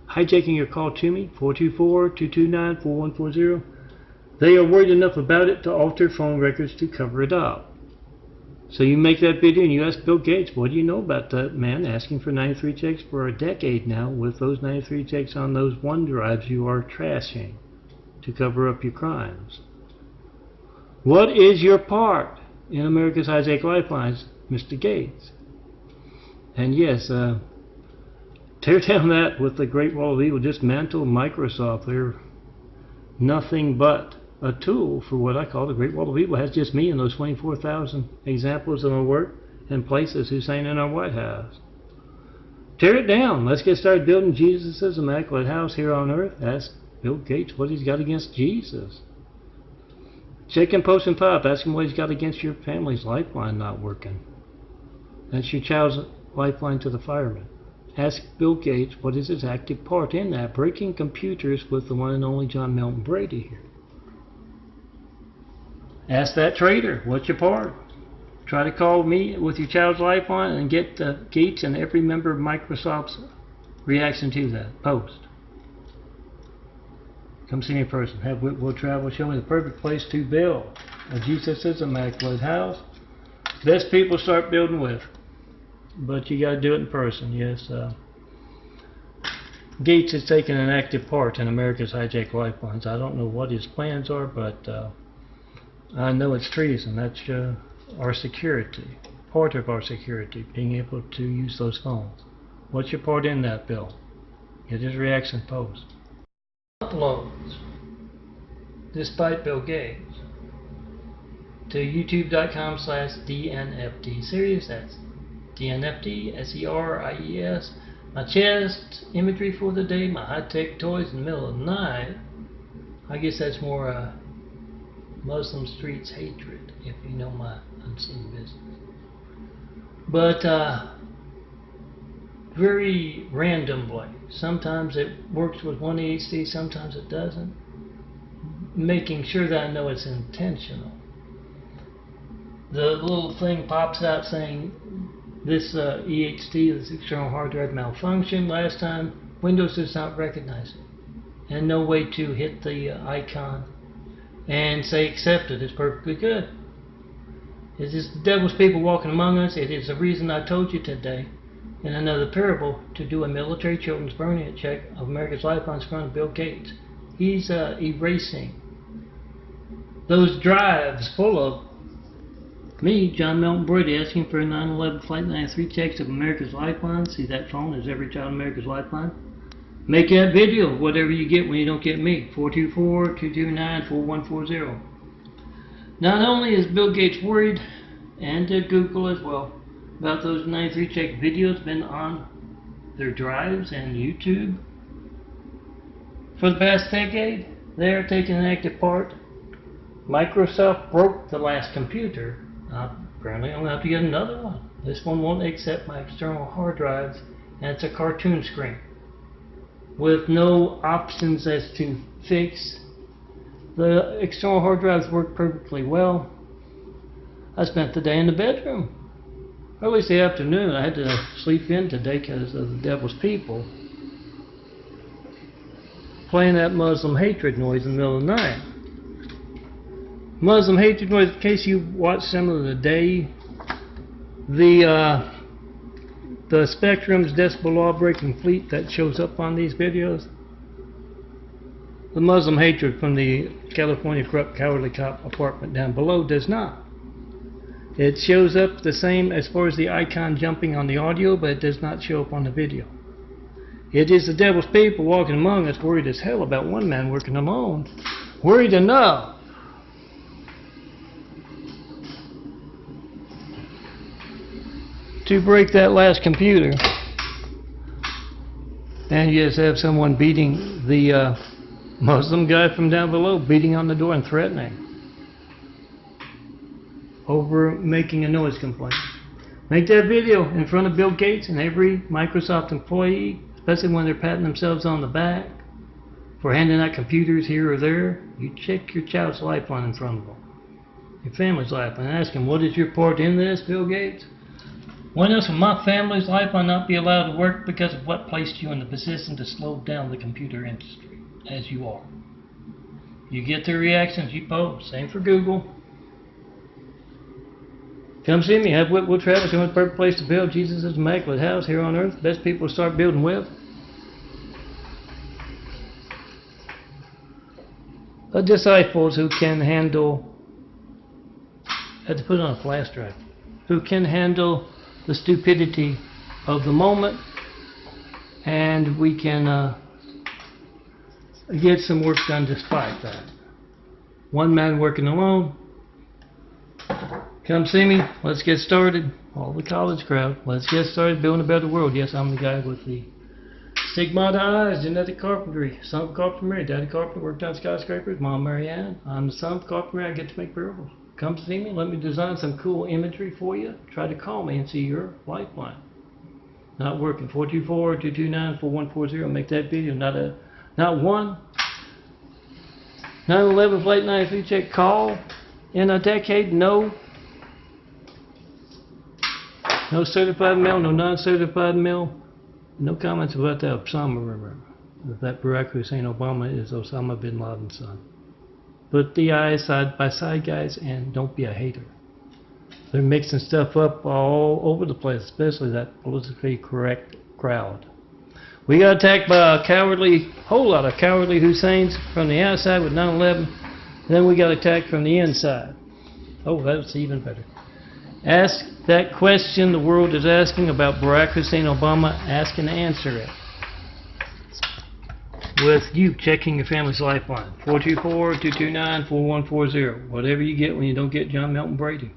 hijacking your call to me, 424-229-4140, they are worried enough about it to alter phone records to cover it up. So you make that video and you ask Bill Gates, what do you know about that man asking for 93 checks for a decade now with those 93 checks on those OneDrives you are trashing to cover up your crimes? What is your part in America's hijacked lifelines, Mr. Gates? And yes, tear down that with the Great Wall of Evil. Dismantle Microsoft. They're nothing but a tool for what I call the Great Wall of Evil. It has just me and those 24,000 examples of my work and places Hussein in our White House. Tear it down. Let's get started building Jesus' immaculate house here on earth. Ask Bill Gates what he's got against Jesus. Check in Post and Pop. Ask him what he's got against your family's lifeline not working. That's your child's lifeline to the firemen. Ask Bill Gates what is his active part in that, breaking computers with the one and only John Melton Brady here. Ask that traitor, what's your part? Try to call me with your child's lifeline and get Gates and every member of Microsoft's reaction to that post. Come see me in person. Have Whitwell Travel show me the perfect place to build a Jesus' immaculate house. Best people start building with, but you got to do it in person. Yes, Gates has taken an active part in America's hijacked lifelines. I don't know what his plans are, but I know it's treason. That's our security, part of our security, being able to use those phones. What's your part in that, Bill? Get his reaction post. Uploads, despite Bill Gates, to youtube.com/DNFD series. That's DNFD, SERIES. My chest imagery for the day, my high-tech toys in the middle of the night. I guess that's more Muslim streets hatred, if you know my unseen business. But very randomly. Sometimes it works with one EHD, sometimes it doesn't. Making sure that I know it's intentional. The little thing pops out saying this EHD, this external hard drive malfunction last time. Windows does not recognize it. And no way to hit the icon and say accepted. It's perfectly good. It is the devil's people walking among us. It is the reason I told you today in another parable to do a military children's burn-in check of America's Lifeline in front of Bill Gates. He's erasing those drives full of Me, John Melton Brody, asking for a 9/11 Flight 93 checks of America's Lifeline. See that phone is every child America's Lifeline. Make that video, whatever you get when you don't get me. 424-229-4140. Not only is Bill Gates worried, and Google as well, about those 93 check videos been on their drives and YouTube for the past decade, they are taking an active part. Microsoft broke the last computer. Apparently I'll have to get another one. This one won't accept my external hard drives, and it's a cartoon screen with no options as to fix. The external hard drives work perfectly well. I spent the day in the bedroom, or at least the afternoon. I had to sleep in today because of the devil's people playing that Muslim hatred noise in the middle of the night. Muslim hatred noise, in case you watch some of the day, the Spectrum's decibel law breaking fleet that shows up on these videos, the Muslim hatred from the California corrupt cowardly cop apartment down below does not. It shows up the same as far as the icon jumping on the audio, but it does not show up on the video. It is the devil's people walking among us, worried as hell about one man working alone, worried enough to break that last computer, and you just have someone beating the Muslim guy from down below, beating on the door and threatening over making a noise complaint. Make that video in front of Bill Gates and every Microsoft employee, especially when they're patting themselves on the back for handing out computers here or there. You check your child's lifeline in front of them, your family's lifeline, and ask them, what is your part in this, Bill Gates? When else will my family's lifeline not be allowed to work because of what placed you in the position to slow down the computer industry as you are? You get the reactions you post. Same for Google. Come see me. Have Whitwell Travis. The only perfect place to build Jesus' immaculate house here on earth. Best people to start building with. Disciples who can handle, I had to put it on a flash drive, who can handle the stupidity of the moment, and we can get some work done despite that. One man working alone. Come see me. Let's get started. All the college crowd. Let's get started building a better world. Yes, I'm the guy with the stigmata eyes, genetic carpentry. Son of Carpenter Mary. Daddy Carpenter worked on skyscrapers. Mom Mary Ann. I'm the son of Carpenter Mary. I get to make miracles. Come see me. Let me design some cool imagery for you. Try to call me and see your lifeline. Not working. 424-229-4140. Make that video. Not one 9/11 Flight 93 check call in a decade. No. No certified mail, no non-certified mail. No comments about that Osama rumor. That Barack Hussein Obama is Osama bin Laden's son. Put the eyes side by side, guys, and don't be a hater. They're mixing stuff up all over the place, especially that politically correct crowd. We got attacked by a whole lot of cowardly Husseins from the outside with 9/11. Then we got attacked from the inside. Oh, that's even better. Ask that question the world is asking about Barack Hussein Obama. Ask and answer it with you checking your family's lifeline. 424-229-4140. Whatever you get when you don't get John Melton Brady.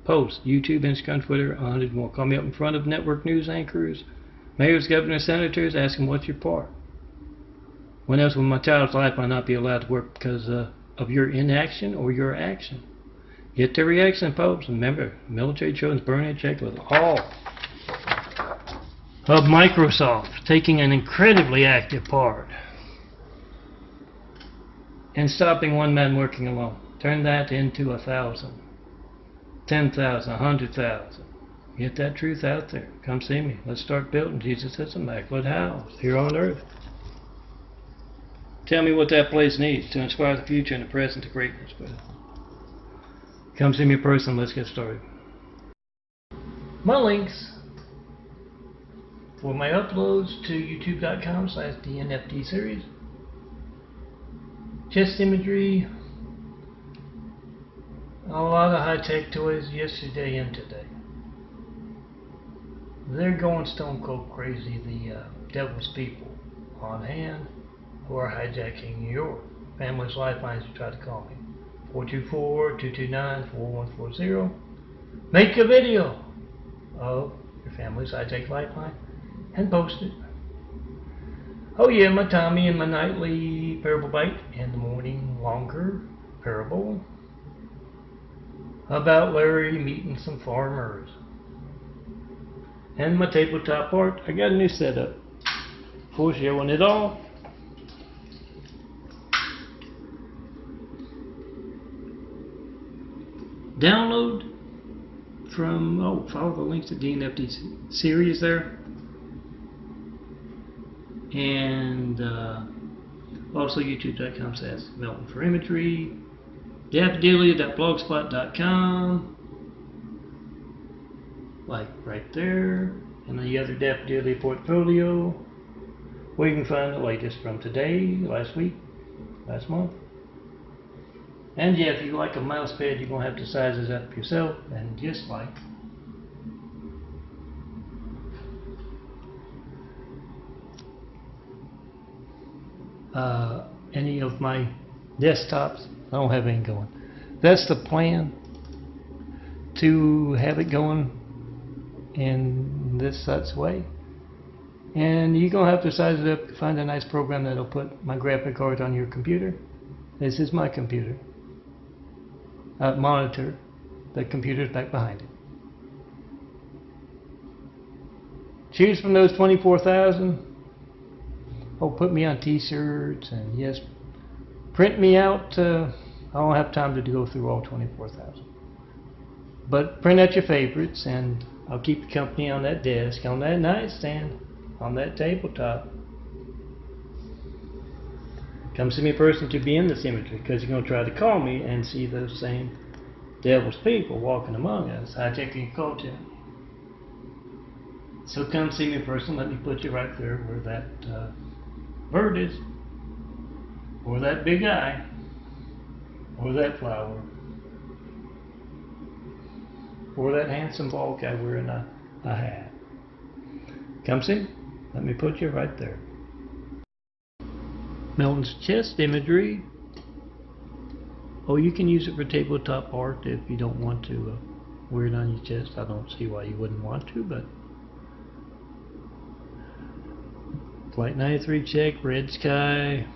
Post, YouTube, Instagram, Twitter, 100 more. Call me up in front of network news anchors, mayors, governors, senators. Ask them what's your part. When else will my child's lifeline not be allowed to work because of your inaction or your action? Get the reaction, folks. Remember, military children's burning check with all of Microsoft taking an incredibly active part in stopping one man working alone. Turn that into 1,000, 10,000, 100,000. Get that truth out there. Come see me. Let's start building Jesus' immaculate house here on earth. Tell me what that place needs to inspire the future and the present to greatness. But come see me in person. Let's get started. My links for my uploads to youtube.com/DNFD series. Chest imagery, A lot of high-tech toys yesterday and today. They're going stone cold crazy, the devil's people on hand who are hijacking your family's lifelines to try to call me. 424-229-4140. Make a video of your family's hijacked lifeline and post it. Oh yeah, my Tommy and my nightly parable bite in the morning longer parable about Larry meeting some farmers. And my tabletop art, I got a new setup. For showing it all. Download from, follow the links to DNFT series there. And also youtube.com/Melton for imagery. Daffodillia.blogspot.com, like right there, and the other Daffodillia portfolio, where you can find the latest from today, last week, last month. And yeah, if you like a mouse pad, you're going to have to size it up yourself, and just like any of my desktops, I don't have any going. That's the plan, to have it going in this such way. And you're going to have to size it up to find a nice program that'll put my graphic card on your computer. This is my computer. Monitor. The computer's back behind it. Choose from those 24,000. Oh, put me on t-shirts, and yes, print me out. I don't have time to go through all 24,000. But print out your favorites, and I'll keep you company on that desk, on that nightstand, on that tabletop. Come see me in person to be in this imagery, because you're going to try to call me and see those same devil's people walking among us, hijacking your culture. So come see me in person. Let me put you right there where that bird is, or that big eye, or that flower, or that handsome bald guy wearing a hat. Come see me. Let me put you right there. Melton's chest imagery. Oh, you can use it for tabletop art if you don't want to wear it on your chest. I don't see why you wouldn't want to, but Flight 93 check, red sky,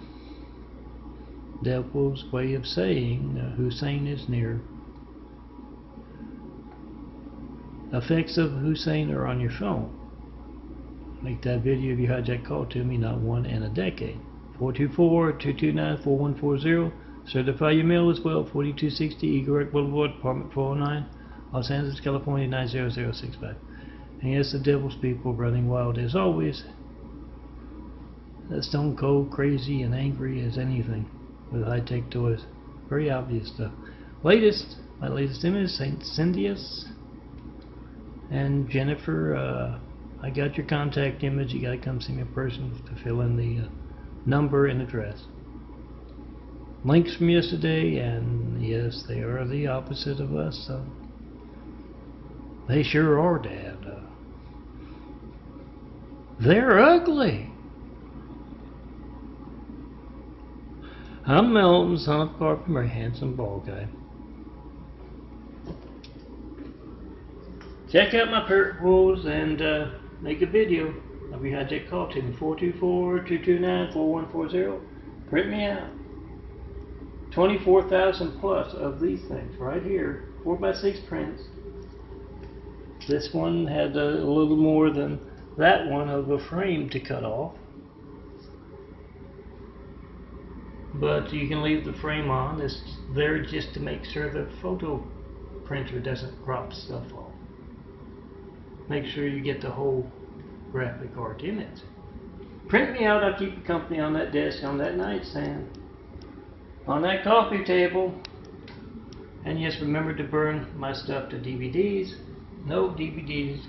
devil's way of saying Hussein is near. Effects of Hussein are on your phone. Make that video of your hijack call to me, not one in a decade. 424-229-4140. Certify your mail as well. 4260 Eagle Rock Boulevard, Apartment 409, Los Angeles, California 90065. And yes, the devil's people running wild as always. Stone cold, crazy, and angry as anything with high-tech toys. Very obvious stuff. My latest image, St. Cynthia's and Jennifer. I got your contact image. You gotta come see me in person to fill in the number and address. Links from yesterday, and yes, they are the opposite of us. So they sure are, Dad. They're ugly. I'm Melton, son of Carpenter, a handsome bald guy. Check out my parrot rules and make a video of your hijack call to me. 424-229-4140. Print me out. 24,000 plus of these things right here. 4x6 prints. This one had a little more than that one of a frame to cut off. But you can leave the frame on. It's there just to make sure the photo printer doesn't crop stuff off. Make sure you get the whole graphic art image. Print me out. I'll keep you company on that desk, on that nightstand, on that coffee table. And yes, remember to burn my stuff to DVDs. No DVDs,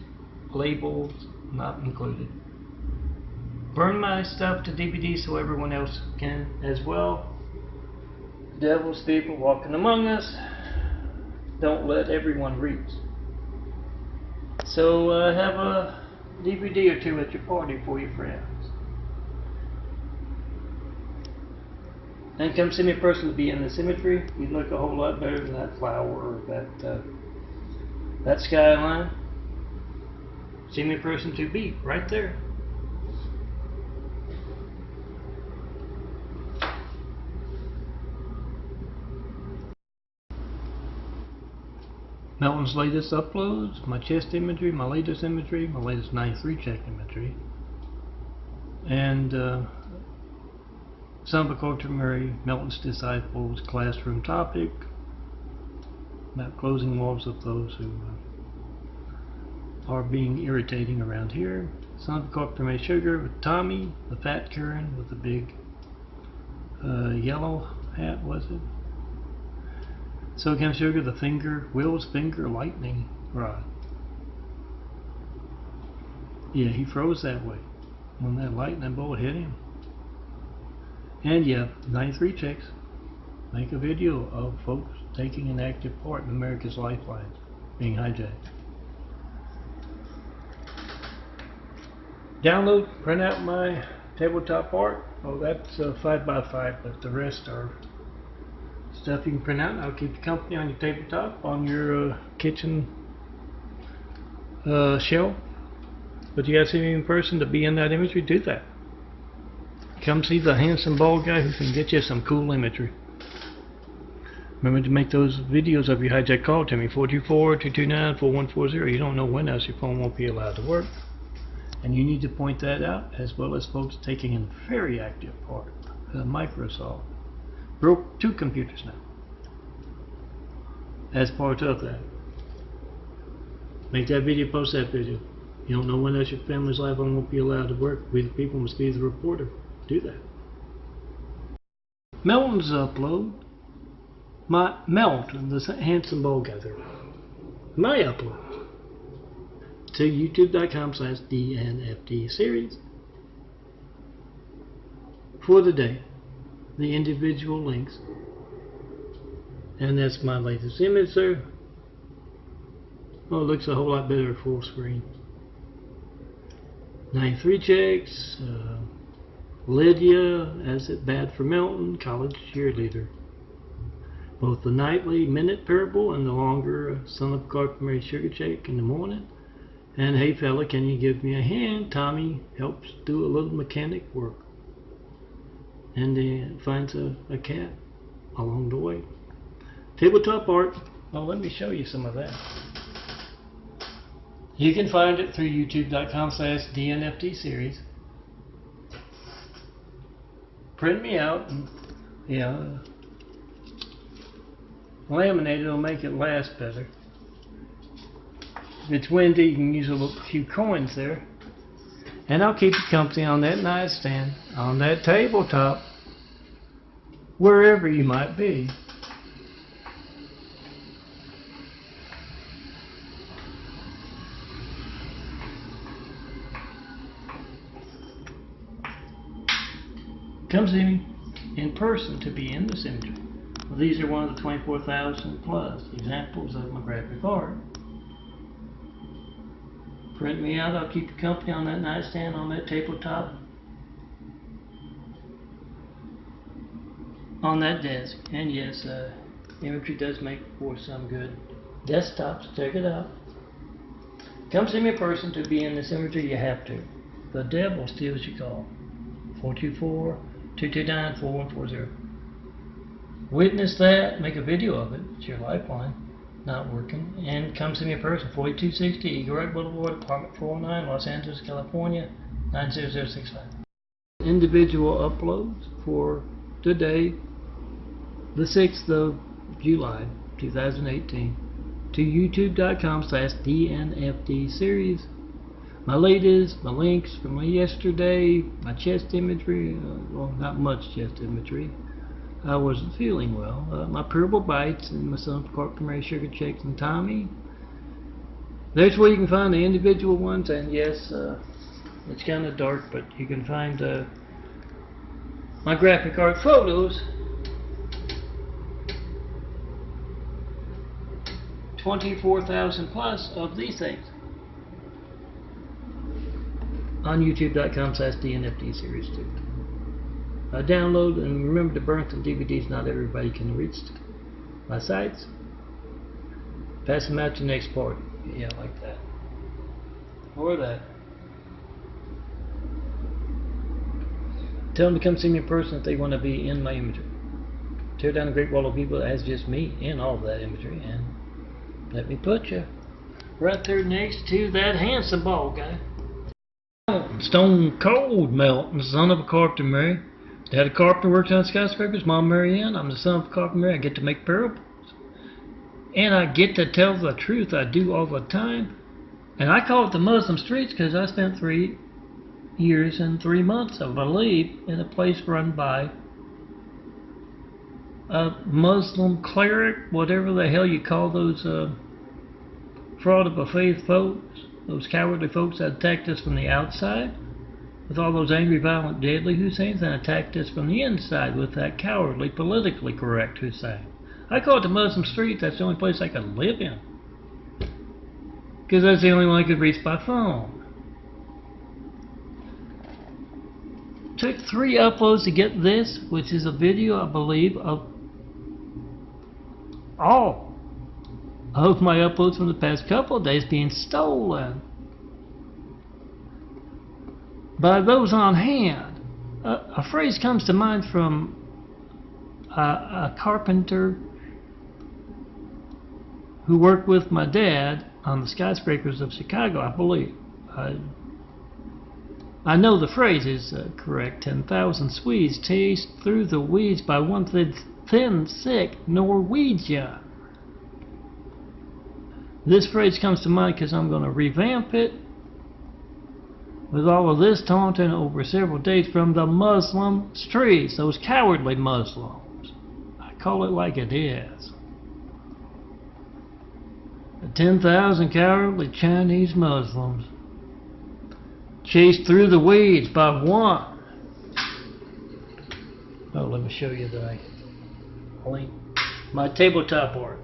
labels not included. Burn my stuff to DVDs so everyone else can as well. Devil's people walking among us. don't let everyone reach. So have a DVD or two at your party for your friends. And come see me in person to be in this imagery. You look a whole lot better than that flower or that skyline. See me in person to be right there. Melton's latest uploads, my chest imagery, my latest 93 check imagery, and Son of a Culture Mary, Melton's Disciples, classroom topic, about closing walls of those who are being irritating around here. Son of a Culture Mary Sugar with Tommy, the fat Karen with the big yellow hat, was it? So Cam Sugar, the finger, Will's finger lightning rod. Yeah, he froze that way when that lightning bolt hit him. And yeah, 93 checks. Make a video of folks taking an active part in America's lifelines being hijacked. Download, print out my tabletop art. Oh, that's 5x5, but the rest are stuff you can print out. I'll keep you company on your tabletop, on your kitchen shelf. But you gotta see me in person to be in that imagery. Do that. Come see the handsome bald guy who can get you some cool imagery. Remember to make those videos of your hijack call to me, 424-229-4140. You don't know when else your phone won't be allowed to work. And you need to point that out, as well as folks taking a very active part. Microsoft broke 2 computers now as part of that. Make that video, post that video. You don't know when else your family's life won't be allowed to work. We the people must be the reporter. Do that. Melton's upload. My Melton, the handsome bald guy there. My upload to youtube.com/DNFD series for the day. The individual links. And that's my latest image there. Oh, it looks a whole lot better full screen. 93 checks. Lydia, as it bad for Melton, college cheerleader. Both the nightly minute parable and the longer Son of a Culture Mary Sugar check in the morning. And hey fella, can you give me a hand? Tommy helps do a little mechanic work. And finds a cat along the way. Tabletop art. Well, let me show you some of that. You can find it through youtube.com/DNFD series. Print me out and laminate it will make it last better. If it's windy, you can use a few coins there. And I'll keep you company on that nightstand, on that tabletop, wherever you might be. Come see me in person to be in this imagery. Well, these are one of the 24,000 plus examples of my graphic art. Print me out, I'll keep you company on that nightstand, on that tabletop, on that desk. And yes, imagery does make for some good desktops. Check it out. Come see me in person to be in this imagery. You have to. The devil steals your call. 424-229-4140. Witness that. Make a video of it. It's your lifeline. Not working. And come see me in person. 4260 Eagle Rock Boulevard, Apartment 409, Los Angeles, California, 90065. Individual uploads for today, the 6th of July 2018, to youtube.com/DNFD series. My latest, my links from yesterday, my chest imagery, well, not much chest imagery. I wasn't feeling well. My Purple Bites and my Son of a Culture Mary Sugar Checks and Tommy. There's where you can find the individual ones, and yes, it's kind of dark, but you can find my graphic art photos 24,000 plus of these things on youtube.com/DNFD Series 2. Download and remember to burn some DVDs. Not everybody can reach my sites. Pass them out to the next party. Yeah, like that. Or that. Tell them to come see me in person if they want to be in my imagery. Tear down the Great Wall of People that has just me in all of that imagery, and let me put you right there next to that handsome bald guy. Stone cold Melton, son of a carpenter Mary. Dad a carpenter, works on skyscrapers. Mom Mary Ann. I'm the son of a carpenter Mary. I get to make parables. And I get to tell the truth. I do all the time. And I call it the Muslim streets because I spent 3 years and 3 months, I believe, in a place run by a Muslim cleric, whatever the hell you call those fraud of a faith folks, those cowardly folks that attacked us from the outside with all those angry, violent, deadly Husseins, and attacked us from the inside with that cowardly, politically correct Hussein. I call it the Muslim streets. That's the only place I could live in because that's the only one I could reach by phone. Took 3 uploads to get this, which is a video, I believe, of all of my uploads from the past couple of days being stolen by those on hand. A phrase comes to mind from a carpenter who worked with my dad on the skyscrapers of Chicago, I believe. I know the phrase is correct. 10,000 Swedes chased through the weeds by one thin, sick Norwegian. This phrase comes to mind because I'm going to revamp it with all of this taunting over several days from the Muslim streets, those cowardly Muslims. I call it like it is. The 10,000 cowardly Chinese Muslims chased through the weeds by one. Oh, let me show you the link. My tabletop art.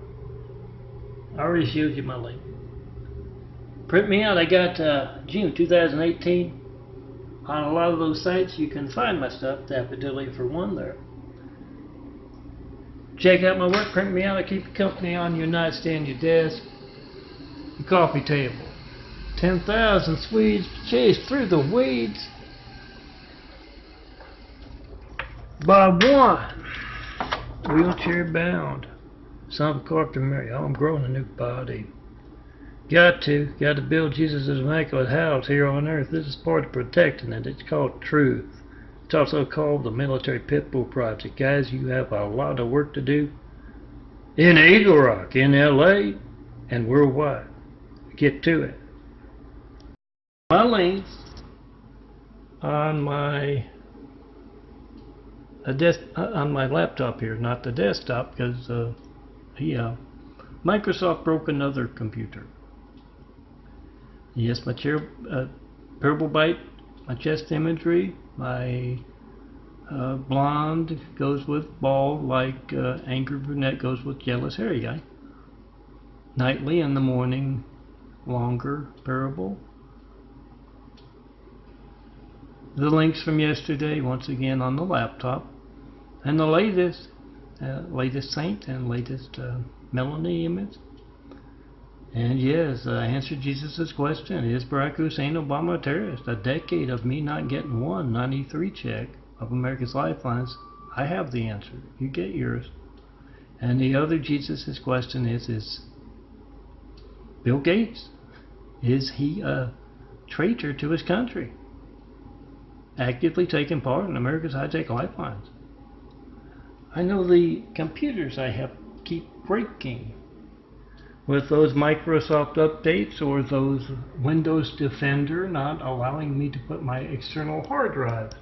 I already showed you my link. Print me out. I got June 2018. On a lot of those sites you can find my stuff. Daffodilly for one there. Check out my work. Print me out. I keep you company on your nightstand, your desk, your coffee table. 10,000 Swedes chased through the weeds by one. Wheelchair bound. Son of a carpenter Mary. Oh, I'm growing a new body. Got to build Jesus' immaculate house here on earth. This is part of protecting it. It's called truth. It's also called the Military Pitbull Project. Guys, you have a lot of work to do in Eagle Rock, in LA, and worldwide. Get to it. My links on my on my laptop here, not the desktop, because Microsoft broke another computer. Yes, my Parable Bite, my chest imagery, my blonde goes with bald, like angry brunette goes with jealous hairy guy. Nightly in the morning, longer parable. The links from yesterday, once again on the laptop, and the latest saint and latest Melanie image. And yes, I answered Jesus' question: is Barack Hussein Obama a terrorist? A decade of me not getting one 93 check of America's Lifelines. I have the answer. You get yours. And the other Jesus' question is Bill Gates, is he a traitor to his country? Actively taking part in America's high-tech lifelines. I know the computers I have keep breaking with those Microsoft updates or those Windows Defender not allowing me to put my external hard drive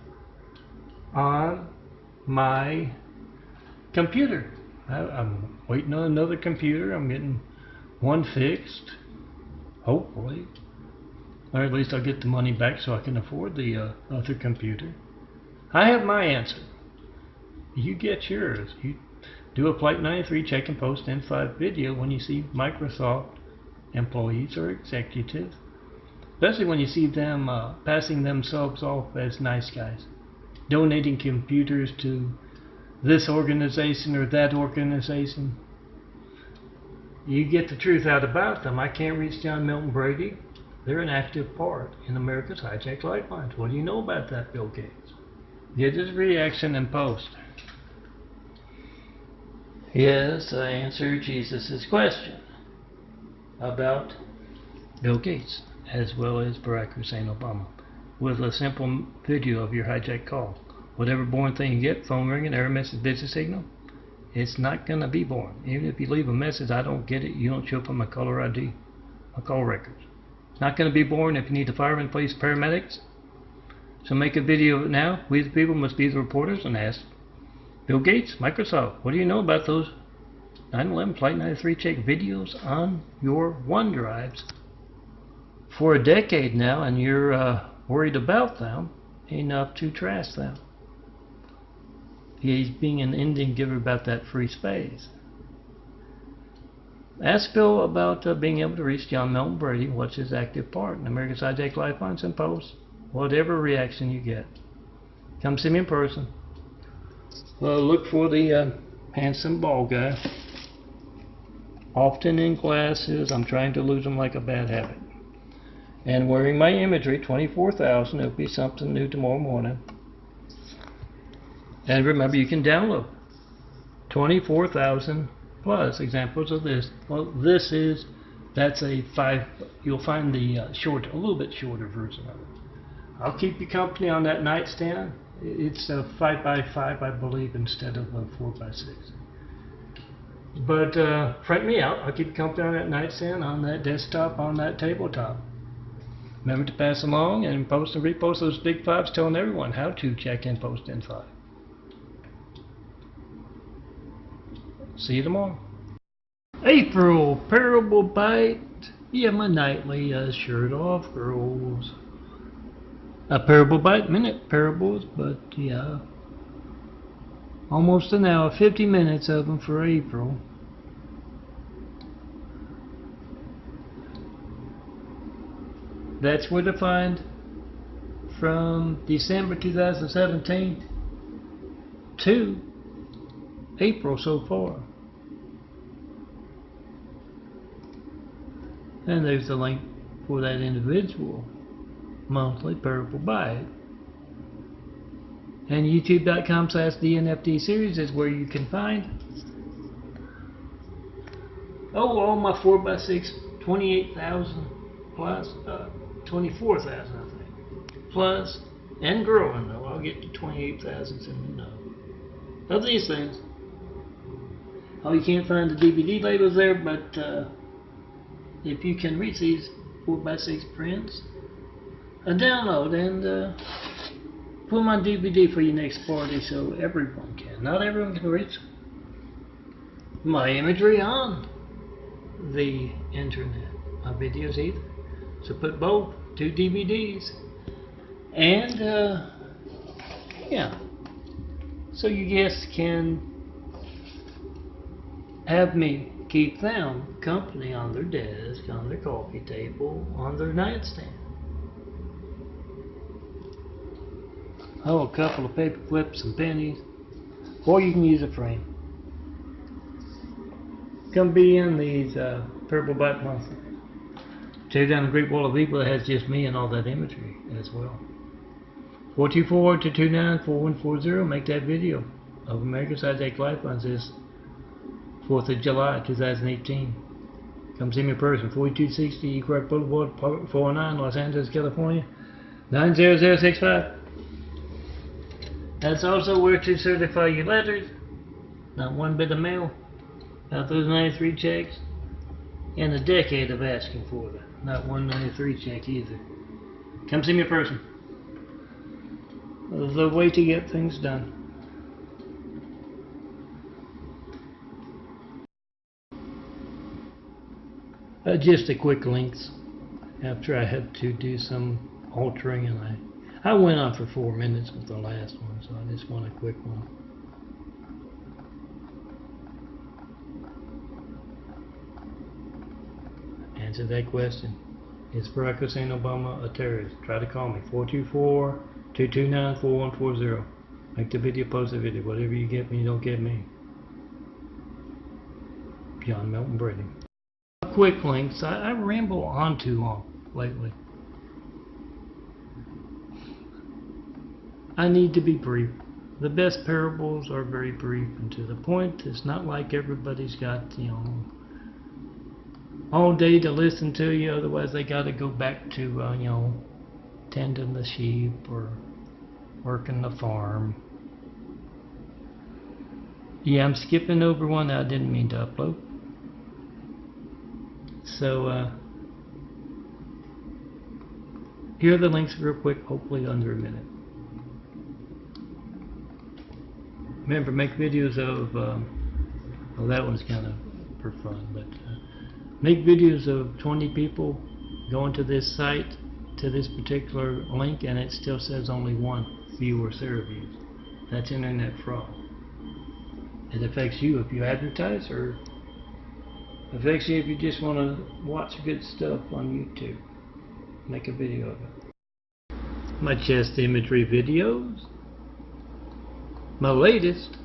on my computer. I'm waiting on another computer. I'm getting one fixed, hopefully. Or at least I'll get the money back so I can afford the other computer. I have my answer. You get yours. Do a Flight 93 check and post N5 video when you see Microsoft employees or executives, especially when you see them passing themselves off as nice guys, donating computers to this organization or that organization. You get the truth out about them. I can't reach John Milton Brady. They're an active part in America's hijacked lifelines. What do you know about that, Bill Gates? Get his reaction and post. Yes, I answered Jesus' question about Bill Gates as well as Barack Hussein Obama with a simple video of your hijacked call. Whatever boring thing you get, phone ringing, error message, busy signal, it's not going to be boring. Even if you leave a message, I don't get it, you don't show up on my caller ID, my call records. It's not going to be boring if you need the firemen, police, paramedics. So make a video of it now. We the people must be the reporters and ask Bill Gates, Microsoft, what do you know about those 9/11 Flight 93 check videos on your OneDrives for a decade now, and you're worried about them enough to trash them? He's being an Indian giver about that free space. Ask Bill about being able to reach John Milton Brady. What's his active part in America's Hijacked Lifelines, and post whatever reaction you get. Come see me in person. Look for the handsome bald guy. Often in glasses. I'm trying to lose them like a bad habit. And wearing my imagery, 24,000. It'll be something new tomorrow morning. And remember, you can download 24,000 plus examples of this. Well, that's a 5. You'll find the a little bit shorter version of it. I'll keep you company on that nightstand. It's a 5x5, I believe, instead of a 4x6. But print me out. I'll keep you company on that nightstand, on that desktop, on that tabletop. Remember to pass along and post and repost those big 5s telling everyone how to check and post N5. See you tomorrow. April Parable Bite. Yeah, my nightly shirt off, girls. A Parable Bite, minute parables, but yeah. Almost an hour, 50 minutes of them for April. That's where to find from December 2017 to April so far. And there's the link for that individual monthly Parable Bite. And youtube.com/DNFD series is where you can find all my 4x6, 28,000 plus, 24,000 I think, plus, and growing though. I'll get to 28,000 soon enough. Of these things. Oh, you can't find the DVD labels there, but if you can reach these 4x6 prints, download and put them on DVD for your next party so everyone can. Not everyone can reach my imagery on the internet, my videos either. So put both, 2 DVDs, and yeah, so you guests can have me keep them company on their desk, on their coffee table, on their nightstand. Oh, a couple of paper clips and pennies, or you can use a frame. Come be in these Purple Bite Monthly. Tear down the Great Wall of Evil that has just me and all that imagery as well. 424-229-4140. Make that video of America's Hijacked Lifelines this 4th of July 2018. Come see me in person. 4260 East Boulevard, Apartment 409, Los Angeles, California 90065. That's also where to certify your letters. Not one bit of mail. Not those 93 checks. And a decade of asking for them. Not one 93 check either. Come see me in person. The way to get things done. Just a quick links after I had to do some altering, and I went on for 4 minutes with the last one, so I just want a quick one. Answer that question. Is Barack Hussein Obama a terrorist? Try to call me. 424-229-4140. Make the video, post the video. Whatever you get me, you don't get me. John Milton Brady. Quick links. I ramble on too long lately. I need to be brief. The best parables are very brief and to the point. It's not like everybody's got, all day to listen to you. Otherwise, they got to go back to, tending the sheep or working the farm. Yeah, I'm skipping over one that I didn't mean to upload. So, here are the links real quick, hopefully under a minute. Remember, make videos of, well, that one's kind of for fun, but make videos of 20 people going to this site, to this particular link, and it still says only 1 view or 0 views. That's internet fraud. It affects you if you advertise, or affects you if you just want to watch good stuff on YouTube. Make a video of it. My chest imagery videos. My latest,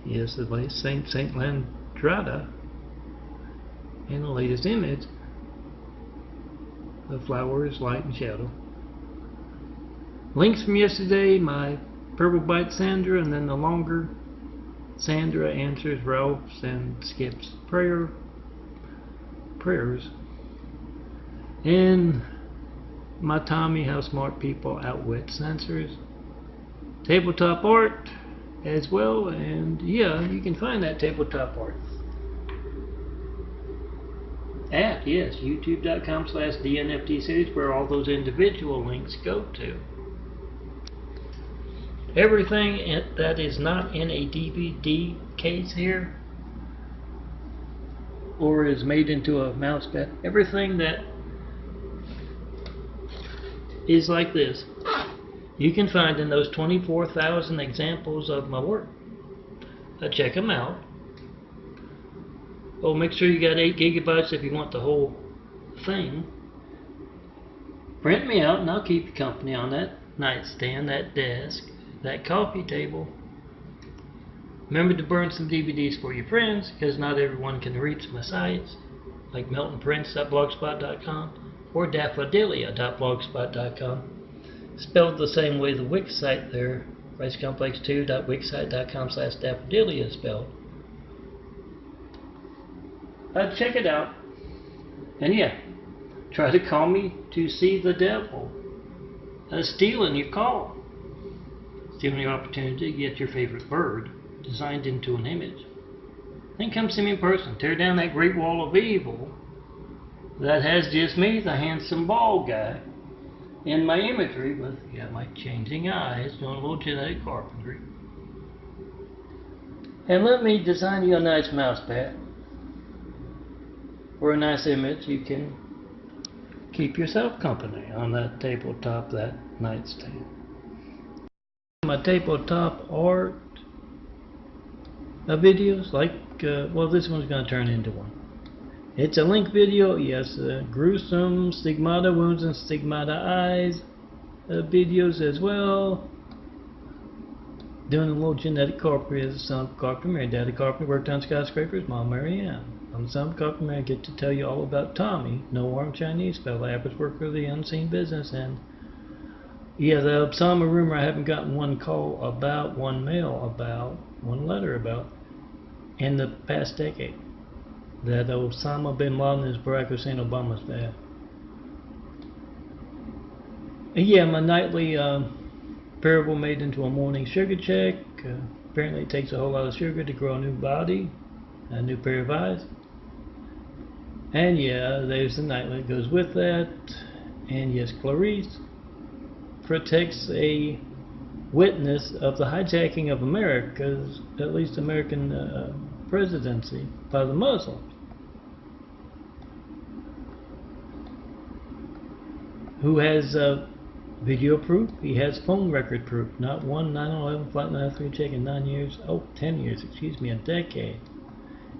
yes, the latest Saint Landrada, and the latest image, the flowers, light and shadow. Links from yesterday, my Purple Bite Sandra, and then the longer Sandra answers Ralph's and Skip's prayers, and my Tommy How Smart People Outwit Censors. Tabletop art as well, and yeah, you can find that tabletop art at, yes, youtube.com/DNFT series, where all those individual links go to. Everything that is not in a DVD case here, or is made into a mouse pad, everything that is like this, you can find in those 24,000 examples of my work. Check them out. Oh, make sure you got 8 gigabytes if you want the whole thing. Print me out and I'll keep you company on that nightstand, that desk, that coffee table. Remember to burn some DVDs for your friends, because not everyone can reach my sites, like meltonprince.blogspot.com or daffodilia.blogspot.com. Spelled the same way the Wix site there, ricecomplex2.wixsite.com/daffodilia is spelled. Check it out. And yeah, try to call me to see the devil stealing your call. Stealing your opportunity to get your favorite bird designed into an image. Then come see me in person. Tear down that great wall of evil that has just me, the handsome bald guy, in my imagery with my changing eyes, doing a little genetic carpentry. And let me design you a nice mouse pad or a nice image. You can keep yourself company on that tabletop, that nightstand. My tabletop art videos, like, well, this one's going to turn into one. It's a link video, yes, gruesome stigmata wounds and stigmata eyes videos as well. Doing a little genetic carpentry as a son of a carpenter. Mary, Daddy Carpenter worked on skyscrapers. Mom, Mary Ann. I'm the son of a carpenter. I get to tell you all about Tommy, no-armed Chinese fellow, average worker of the unseen business. And yeah, the Osama rumor, I haven't gotten one call about, one mail about, one letter about in the past decade. That Osama bin Laden is Barack Hussein Obama's dad. Yeah, my nightly parable made into a morning sugar check. Apparently it takes a whole lot of sugar to grow a new body, a new pair of eyes. And yeah, there's the nightly that goes with that. And yes, Clarice protects a witness of the hijacking of America's, at least American presidency, by the Muslims. Who has video proof? He has phone record proof. Not 1, 9/11, flight 93 check in 9 years. Oh, 10 years, excuse me, a decade.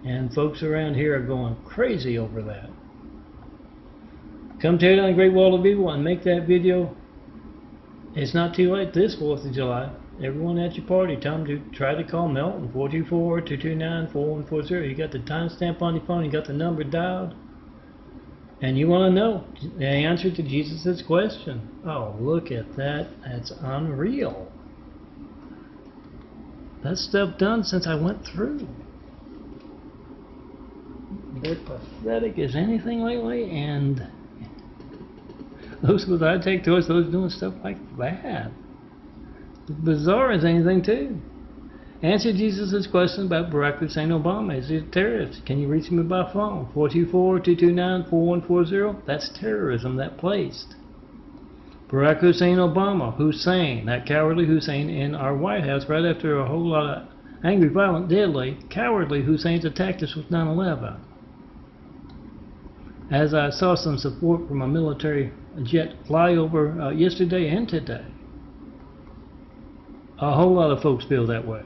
And folks around here are going crazy over that. Come tear down the Great Wall of Evil and make that video. It's not too late this 4th of July. Everyone at your party, tell them to try to call Melton, 424-229-4140. You got the timestamp on your phone, you got the number dialed. And you want to know the answer to Jesus' question. Oh, look at that. That's unreal. That stuff done since I went through. They're pathetic as anything lately, and those who I take towards those doing stuff like that. Bizarre as anything too. Answer Jesus' question about Barack Hussein Obama. Is he a terrorist? Can you reach me by phone? 424-229-4140. That's terrorism that placed Barack Hussein Obama, Hussein, that cowardly Hussein, in our White House right after a whole lot of angry, violent, deadly, cowardly Husseins attacked us with 9/11. As I saw some support from a military jet flyover yesterday and today. A whole lot of folks feel that way.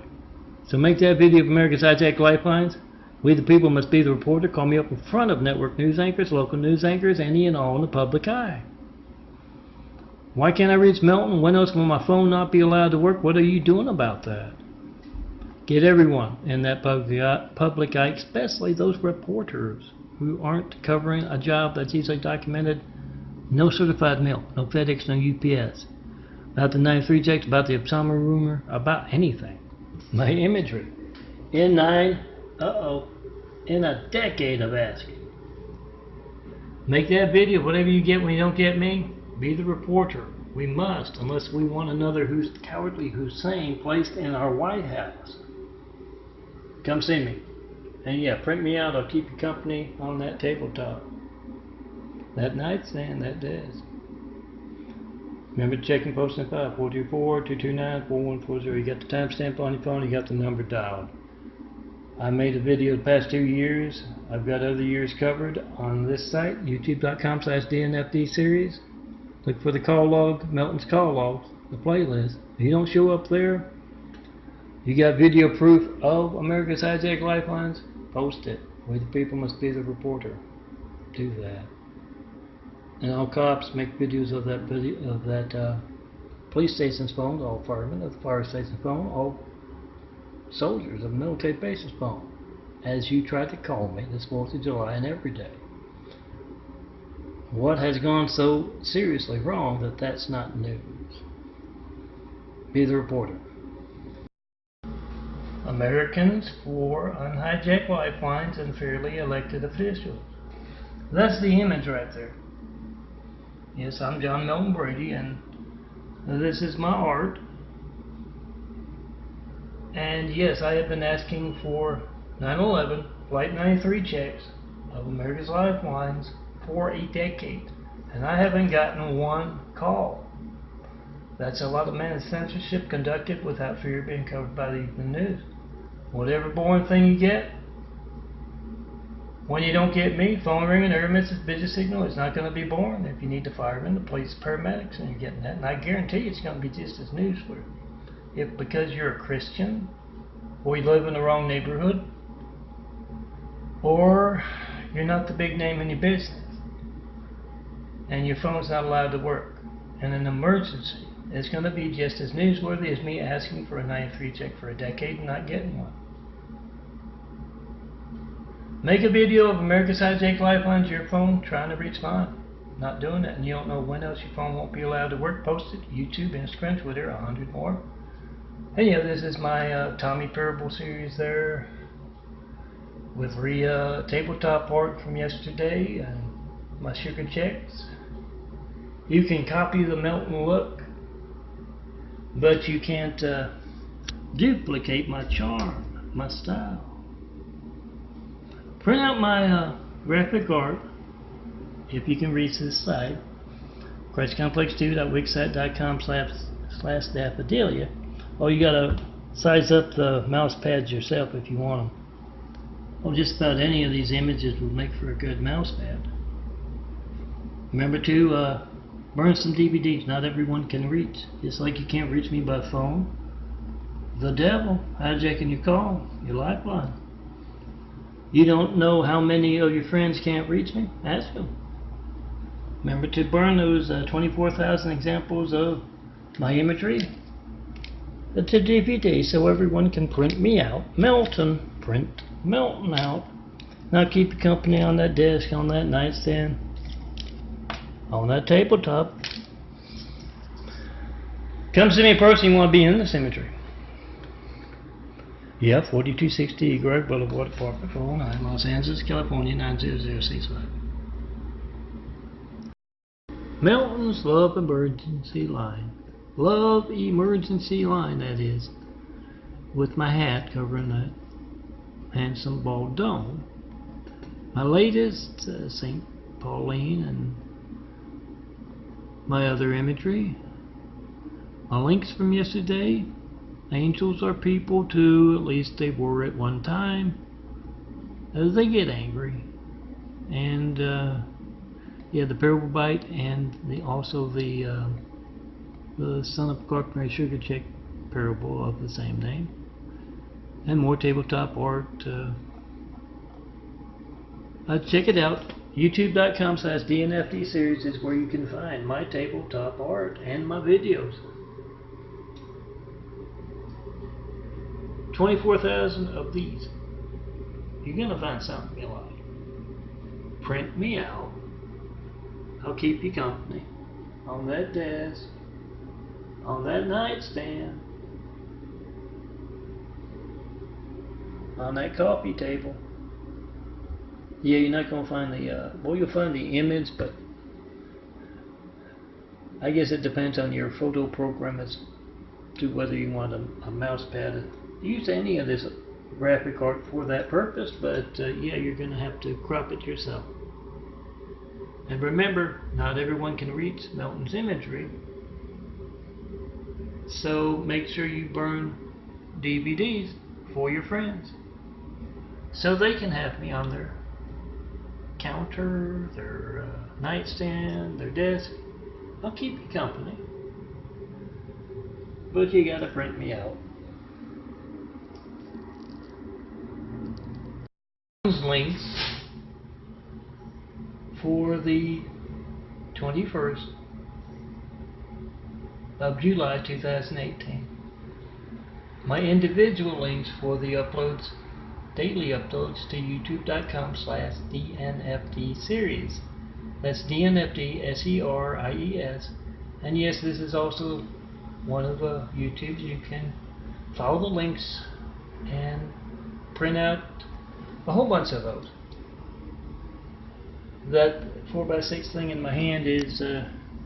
So make that video of America's Hijacked Lifelines. We the people must be the reporter. Call me up in front of network news anchors, local news anchors, any and all in the public eye. Why can't I reach Melton? When else will my phone not be allowed to work? What are you doing about that? Get everyone in that public eye, especially those reporters who aren't covering a job that's easily documented. No certified mail, no FedEx, no UPS. About the 93 checks, about the Osama rumor, about anything. My imagery. In a decade of asking. Make that video, whatever you get when you don't get me, be the reporter. We must, unless we want another cowardly Hussein placed in our White House. Come see me. And yeah, print me out, I'll keep you company on that tabletop. That nightstand, that desk. Remember checking post and file, 424-229-4140. You got the timestamp on your phone, you got the number dialed. I made a video the past 2 years. I've got other years covered on this site, youtube.com/DNFD series. Look for the call log, Melton's call logs, the playlist. If you don't show up there, you got video proof of America's Hijacked Lifelines, post it. We the people must be the reporter. Do that. And all cops make videos of that police station's phone, all firemen of the fire station's phone, all soldiers of military bases phone, as you tried to call me this 4th of July and every day. What has gone so seriously wrong that that's not news? Be the reporter. Americans for unhijacked lifelines and fairly elected officials. That's the image right there. Yes, I'm John Melton Brady, and this is my art. And yes, I have been asking for 9/11 Flight 93 checks of America's Lifelines for a decade, and I haven't gotten one call. That's a lot of managed censorship conducted without fear of being covered by the news. Whatever boring thing you get, when you don't get me, phone ringing, error message, busy signal, it's not going to be boring. If you need the firemen, the police, paramedics, and you're getting that, and I guarantee you it's going to be just as newsworthy. If because you're a Christian, or you live in the wrong neighborhood, or you're not the big name in your business, and your phone's not allowed to work, in an emergency, it's going to be just as newsworthy as me asking for a 93 check for a decade and not getting one. Make a video of America's Hijacked Lifelines, your phone trying to reach mine. Not doing it, and you don't know when else your phone won't be allowed to work. Post it, YouTube, Instagram, Twitter, 100 more. And yeah, this is my Tommy Parable series there with tabletop art from yesterday and my sugar checks. You can copy the Melton look, but you can't duplicate my charm, my style. Print out my graphic art if you can reach this site, ChristComplex2.wixsite.com/Daffodillia. Oh, you gotta size up the mouse pads yourself if you want them. Oh, just about any of these images will make for a good mouse pad. Remember to burn some DVDs. Not everyone can reach. Just like you can't reach me by phone. The devil hijacking your call, your lifeline. You don't know how many of your friends can't reach me? Ask them. Remember to burn those 24,000 examples of my imagery to DVD so everyone can print me out. Print Melton out. Now keep you company on that desk, on that nightstand, on that tabletop. Come see me in person, you want to be in this imagery. Yeah, 4260 Greg Boulevard, apartment 409, Los Angeles, California, 90065. Melton's Love Emergency Line. Love Emergency Line, that is. With my hat covering that handsome bald dome. My latest, St. Pauline, and my other imagery. My links from yesterday. Angels are people too, at least they were at one time. They get angry. And yeah, the parable bite, and also the son of carpenter sugar check parable of the same name. And more tabletop art. Check it out. YouTube.com/DNFD series is where you can find my tabletop art and my videos. 24,000 of these. You're gonna find something you like. Print me out. I'll keep you company. On that desk. On that nightstand. On that coffee table. Yeah, you're not gonna find the, well, you'll find the image, but I guess it depends on your photo program as to whether you want a mouse pad. Use any of this graphic art for that purpose, but yeah, you're gonna have to crop it yourself. And remember, not everyone can reach Melton's imagery, so make sure you burn DVDs for your friends so they can have me on their counter, their nightstand, their desk. I'll keep you company, but you gotta print me out. Links for the 21st of July 2018. My individual links for the uploads, daily uploads to youtube.com/DNFD series. That's DNFD SERIES. And yes, this is also one of YouTube's. You can follow the links and print out a whole bunch of those. That 4x6 thing in my hand is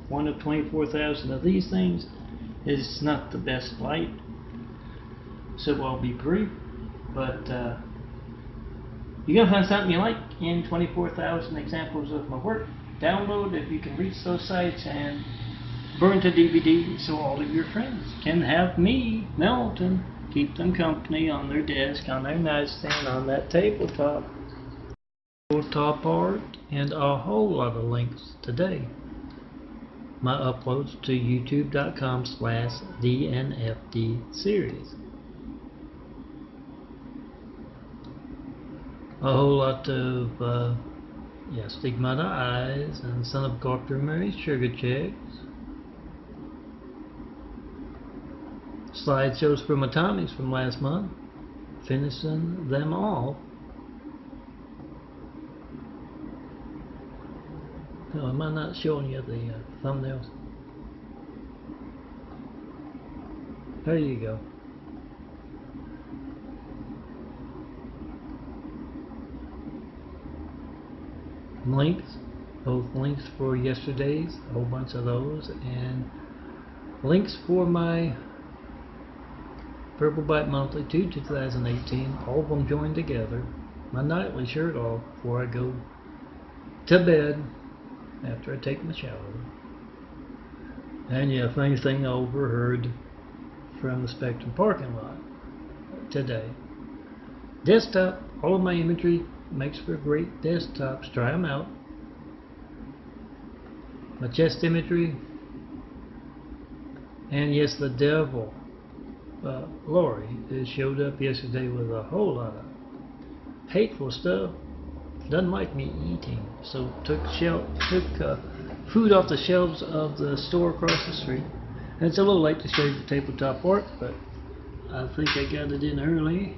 one of 24,000 of these things. It's not the best light, so I'll be brief, but you're going to find something you like in 24,000 examples of my work. Download if you can reach those sites, and burn to DVD so all of your friends can have me, Melton, keep them company on their desk, on their nightstand, on that tabletop art, and a whole lot of links today. My uploads to youtube.com/DNFD series. A whole lot of Stigmata Eyes and Son of Carpenter Mary Sugar Checks. Slideshows from Atomics from last month. Finishing them all. No, am I not showing you the thumbnails? There you go. Links, both links for yesterday's, a whole bunch of those, and links for my Purple Bite Monthly 2018, all of them joined together. My nightly shirt off before I go to bed after I take my shower. And yeah, things I overheard from the Spectrum parking lot today. Desktop, all of my imagery makes for great desktops. Try them out. My chest imagery, and yes, the devil, Lori, showed up yesterday with a whole lot of hateful stuff. Doesn't like me eating, so took food off the shelves of the store across the street. And it's a little late to show you the tabletop art, but I think I got it in early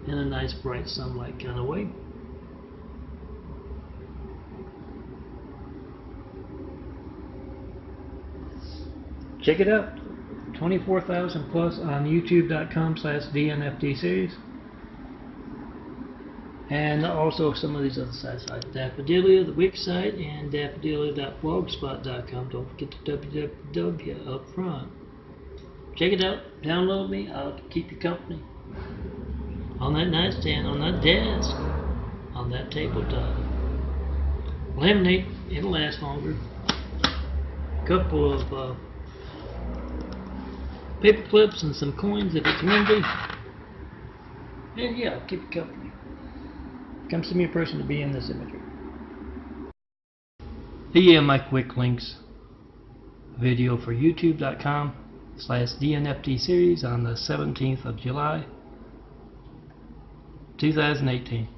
in a nice bright sunlight kind of way. Check it out. 24,000 plus on youtube.com/DNFD series. And also some of these other sites like Daffodilia, the Wix site, and daffodilia.blogspot.com. Don't forget the www up front. Check it out. Download me. I'll keep you company. On that nightstand, on that desk, on that tabletop. Laminate. It'll last longer. Couple of paper clips and some coins if it's windy. And yeah, I'll keep you company. Come see me in person to be in this imagery. Yeah, my quick links. Video for youtube.com/DNFD series on the 17th of July 2018.